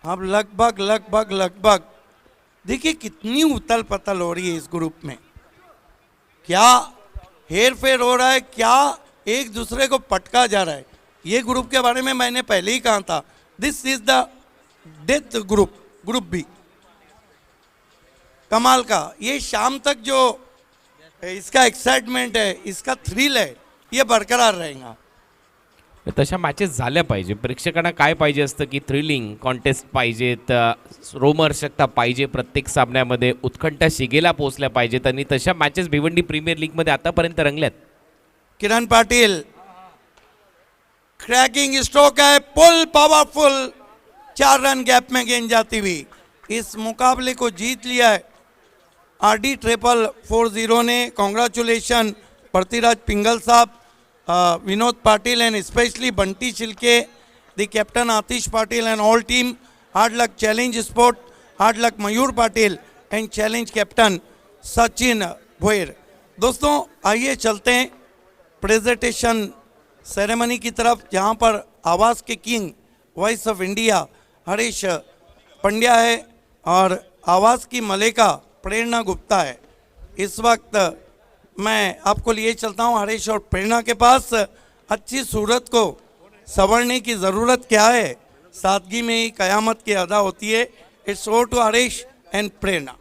अब लगभग देखिए कितनी उथल पथल हो रही है इस ग्रुप में. क्या हेर फेर हो रहा है, क्या एक दूसरे को पटका जा रहा है. ये ग्रुप के बारे में मैंने पहले ही कहा था, this is the death group B. कमाल का, ये शाम तक जो इसका एक्साइटमेंट है, इसका थ्रिल है, ये बरकरार रहेगा. तशा मॅचेस झाल्या पाहिजे. प्रेक्षकांना काय पाहिजे असतं की थ्रिलिंग कॉन्टेस्ट पाहिजेत, रोमहर्षकता पाहिजे, प्रत्येक सामन्यामध्ये उत्कंठा शिगेला पोहोचल्या पाहिजेत आणि तशा मॅचेस भिवंडी प्रीमियर लीगमध्ये आतापर्यंत रंगल्यात. किरण पाटिल क्रैकिंग स्ट्रोक है, पुल पावरफुल, 4 रन गैप में गेंद जाती हुई. इस मुकाबले को जीत लिया है RD 440 ने. कॉन्ग्रेचुलेशन पृथ्वीराज पिंगल साहब, Vinod Patil, and especially Bunty Chilke, the captain Atish Patil and all team. Hard luck Challenge Sport, hard luck Mayur Patil and Challenge captain Sachin Bhoir. दोस्तों आइए चलते हैं प्रेजेंटेशन सेरेमनी की तरफ, जहां पर आवाज़ के king voice of India Harish Pandya है और आवाज़ की मलिका प्रेरणा गुप्ता है. इस वक्त मैं आपको लिए चलता हूं हरीश और प्रेरणा के पास. अच्छी सूरत को संवरने की ज़रूरत क्या है, सादगी में ही कयामत की अदा होती है. It's over to Harish and Prerna.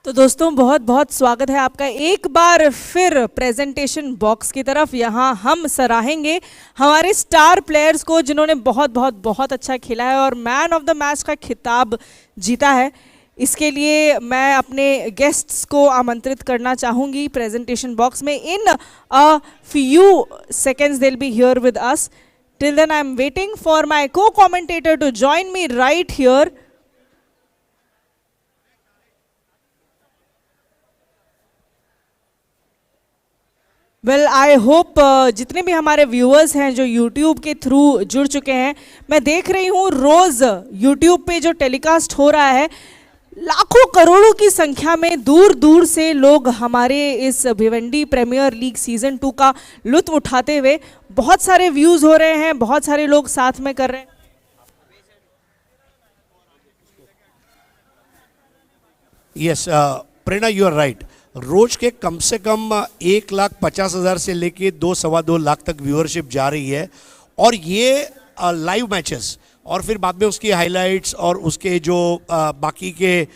तो दोस्तों बहुत बहुत स्वागत है आपका एक बार फिर प्रेजेंटेशन बॉक्स की तरफ. यहाँ हम सराहेंगे हमारे स्टार प्लेयर्स को जिन्होंने बहुत बहुत बहुत अच्छा खेला है और मैन ऑफ द मैच का खिताब जीता है. इसके लिए मैं अपने गेस्ट्स को आमंत्रित करना चाहूँगी प्रेजेंटेशन बॉक्स में. In a few seconds they will be here with us. Till then I am waiting for my co commentator to join me right here. Well I hope जितने भी हमारे व्यूअर्स हैं जो यूट्यूब के through जुड़ चुके हैं, मैं देख रही हूँ रोज़ यूट्यूब पे जो टेलीकास्ट हो रहा है, लाखों करोड़ों की संख्या में दूर दूर से लोग हमारे इस भिवंडी प्रीमियर लीग सीज़न 2 का लुत्फ उठाते हुए, बहुत सारे व्यूज़ हो रहे हैं, बहुत सारे लोग साथ में कर रहे हैं। Yes Prerna, you are right. रोज के कम से कम 1,50,000 से लेके 2-2.25 लाख तक व्यूअरशिप जा रही है, और ये लाइव मैचेस और फिर बाद में उसकी हाइलाइट्स और उसके जो बाकी के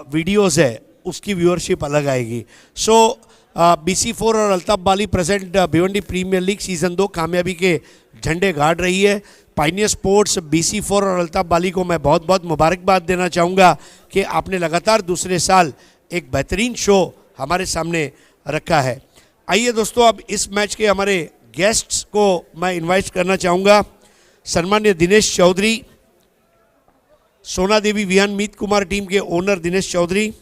वीडियोस है उसकी व्यूअरशिप अलग आएगी। सो BC4 और Altaf Bali present Bhiwandi premier league season 2 कामयाबी के झंडे गाड़ रही है। पायनियर स्पोर्ट्स BC4 और अल्ताफ बाली को मैं बहुत बहुत मुबारकबाद देना चाहूँगा कि आपने लगातार दूसरे साल एक बेहतरीन शो हमारे सामने रखा है। आइए दोस्तों, अब इस मैच के हमारे गेस्ट्स को मैं इनवाइट करना चाहूँगा। सम्मान्य दिनेश चौधरी, सोना देवी विहान मीत कुमार टीम के ओनर दिनेश चौधरी,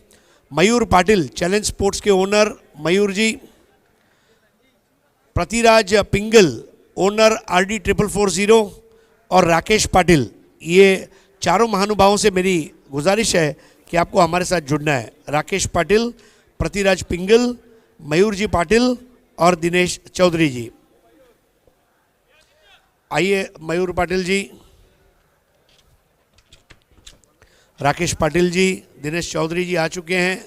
मयूर पाटिल चैलेंज स्पोर्ट्स के ओनर मयूर जी, पृथ्वीराज पिंगल ओनर RD 440 और राकेश पाटिल, ये चारों महानुभावों से मेरी गुजारिश है कि आपको हमारे साथ जुड़ना है। राकेश पाटिल, पृथ्वीराज पिंगल, मयूर जी पाटिल और दिनेश चौधरी जी। आइए मयूर पाटिल जी, राकेश पाटिल जी, दिनेश चौधरी जी आ चुके हैं।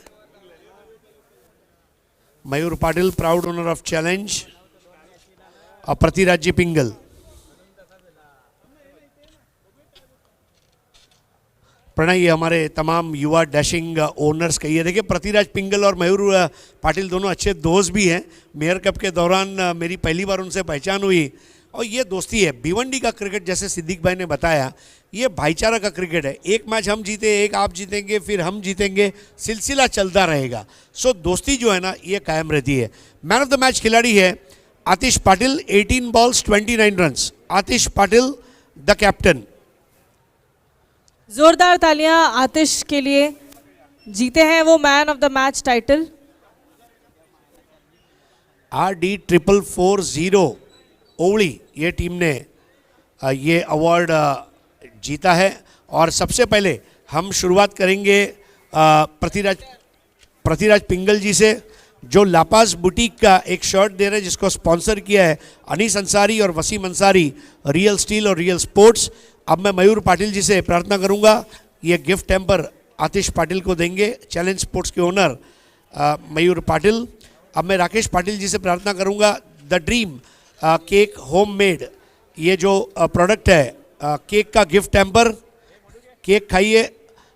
Mayur Patil proud owner of challenge और पृथ्वीराज जी पिंगल। प्रणय, ये हमारे तमाम युवा डैशिंग ओनर्स कहिए। देखिए, पृथ्वीराज पिंगल और मयूर पाटिल दोनों अच्छे दोस्त भी हैं। मेयर कप के दौरान मेरी पहली बार उनसे पहचान हुई, और ये दोस्ती है। भिवंडी का क्रिकेट, जैसे सिद्दीक भाई ने बताया, ये भाईचारा का क्रिकेट है। एक मैच हम जीते, एक आप जीतेंगे, फिर हम जीतेंगे, सिलसिला चलता रहेगा। सो दोस्ती जो है ना, ये कायम रहती है। मैन ऑफ द मैच खिलाड़ी है Atish Patil, 18 balls 29 runs. Atish Patil the captain. जोरदार तालियां आतिश के लिए, जीते हैं वो man of the match title. RD 440 ओवली, ये टीम ने ये अवार्ड जीता है। और सबसे पहले हम शुरुआत करेंगे पृथ्वीराज पिंगल जी से, जो लापाज बुटीक का एक शर्ट दे रहे हैं, जिसको स्पॉन्सर किया है अनीस अंसारी और वसीम अंसारी, रियल स्टील और रियल स्पोर्ट्स। अब मैं मयूर पाटिल जी से प्रार्थना करूंगा, ये गिफ्ट टेम्पर आतिश पाटिल को देंगे, चैलेंज स्पोर्ट्स के ओनर मयूर पाटिल। अब मैं राकेश पाटिल जी से प्रार्थना करूंगा, द ड्रीम केक होममेड, ये जो प्रोडक्ट है केक का गिफ्ट टेम्पर, केक खाइए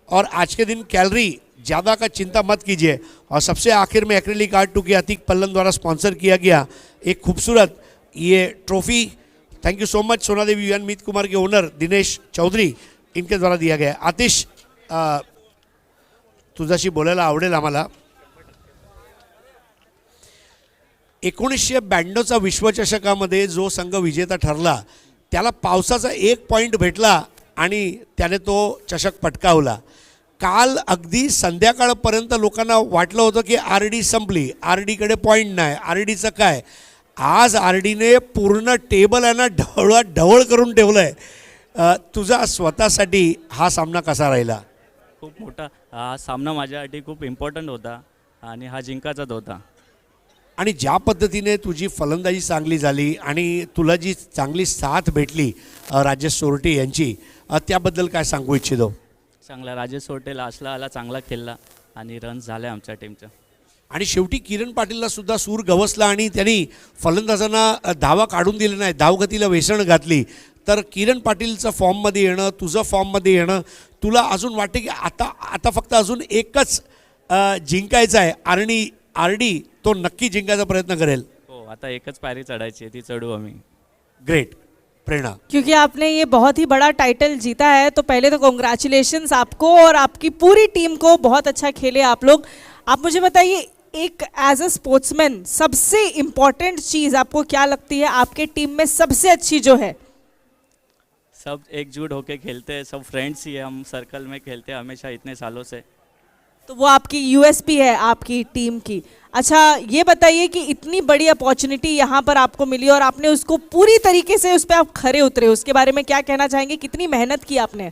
और आज के दिन कैलोरी ज़्यादा का चिंता मत कीजिए। और सबसे आखिर में एक्रेलिक आर्ट 2 के अतीक पल्लन द्वारा स्पॉन्सर किया गया एक खूबसूरत ये trophy, thank you so much, सोना देवी विहान मीत कुमार के ओनर दिनेश चौधरी, इनके द्वारा दिया गया। आतिश, तुझ्याशी बोलायला आवडेल आम्हाला। 1992चा विश्वचषकामध्ये जो संघ विजेता ठरला, त्याला पावसाचा 1 पॉईंट भेटला आणि त्याने तो चषक पटकावला। काल अगदी संध्याकाळपर्यंत लोकांना वाटलं होतं की RD संपली, RDकडे पॉईंट नाही, RDचं काय। आज RDने पूर्ण टेबल आहे ना ढवळ करून ठेवलंय। तुझा स्वतःसाठी हा सामना कसा राहिला? खूप मोठा हा सामना माझ्यासाठी खूप इम्पॉर्टंट होता आणि हा जिंकायचाच होता। आणि ज्या पद्धतीने तुझी फलंदाजी चांगली झाली आणि तुला जी चांगली साथ भेटली राजेश सोरटे यांची, त्याबद्दल काय सांगू इच्छितो? चांगला राजेश सोरटे लास्टला आला, चांगला खेळला आणि रन्स झाले आमच्या टीमच्या। आणि शेवटी किरण पाटीलला सुद्धा सूर गवसला आणि त्यांनी फलंदाजांना धावा काढून दिले नाही, धावगतीला वेसण घातली। तर किरण पाटीलचं फॉर्ममध्ये येणं, तुझं फॉर्ममध्ये येणं, तुला अजून वाटते की आता फक्त अजून एकच जिंकायचं आहे आणि RD तो नक्की जिंकायचा प्रयत्न करेल? हो, आता एकच पायरी चढायची आहे, ती चढू आम्ही। ग्रेट प्रेरणा, क्योंकि आपने ये बहुत ही बड़ा टाइटल जीता है, तो पहले तो कॉन्ग्रेचुलेशंस आपको और आपकी पूरी टीम को। बहुत अच्छा खेले आप लोग। आप मुझे बताइए, एक एज अ स्पोर्ट्समैन सबसे इम्पोर्टेंट चीज़ आपको क्या लगती है आपके टीम में सबसे अच्छी जो है? सब एकजुट होके खेलते हैं, सब फ्रेंड्स ही है, हम सर्कल में खेलते हैं हमेशा इतने सालों से। तो वो आपकी यूएसपी है आपकी टीम की। अच्छा ये बताइए कि इतनी बड़ी अपॉर्चुनिटी यहाँ पर आपको मिली और आपने उसको पूरी तरीके से उस पर आप खरे उतरे, उसके बारे में क्या कहना चाहेंगे? कितनी मेहनत की आपने?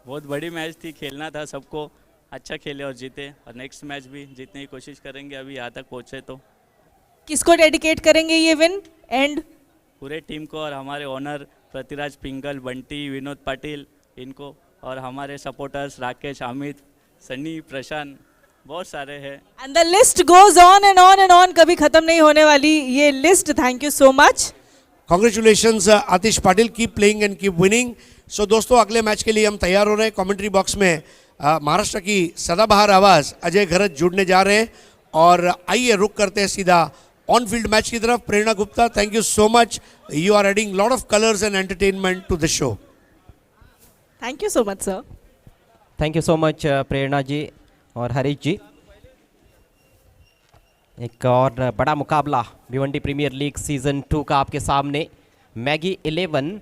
बहुत बड़ी मैच थी, खेलना था सबको, अच्छा खेले और जीते, और नेक्स्ट मैच भी जीतने की कोशिश करेंगे अभी यहाँ तक पहुँचे तो। किसको डेडिकेट करेंगे ये विन? एंड पूरे टीम को और हमारे ओनर पृथ्वीराज पिंगल, बंटी, विनोद पाटिल, इनको, और हमारे सपोर्टर्स राकेश, अमित, सनी, प्रशांत, बहुत सारे हैं। And the list goes on and on and on, कभी खत्म नहीं होने वाली ये list. Thank you so much. Congratulations Atish Patil, keep playing and keep winning. So दोस्तों अगले मैच के लिए हम तैयार हो रहे हैं। कमेंट्री बॉक्स में महाराष्ट्र की सदाबहार आवाज अजय घरत जुड़ने जा रहे हैं और आइए रुक करते हैं सीधा ऑन फील्ड मैच की तरफ। Prerna Gupta, thank you so much, you are adding lot of colours and entertainment to the show. Thank you so much sir. Thank you so much Prerna ji और हरीश जी। एक और बड़ा मुकाबला भिवंडी प्रीमियर लीग सीजन 2 का आपके सामने। मैगी 11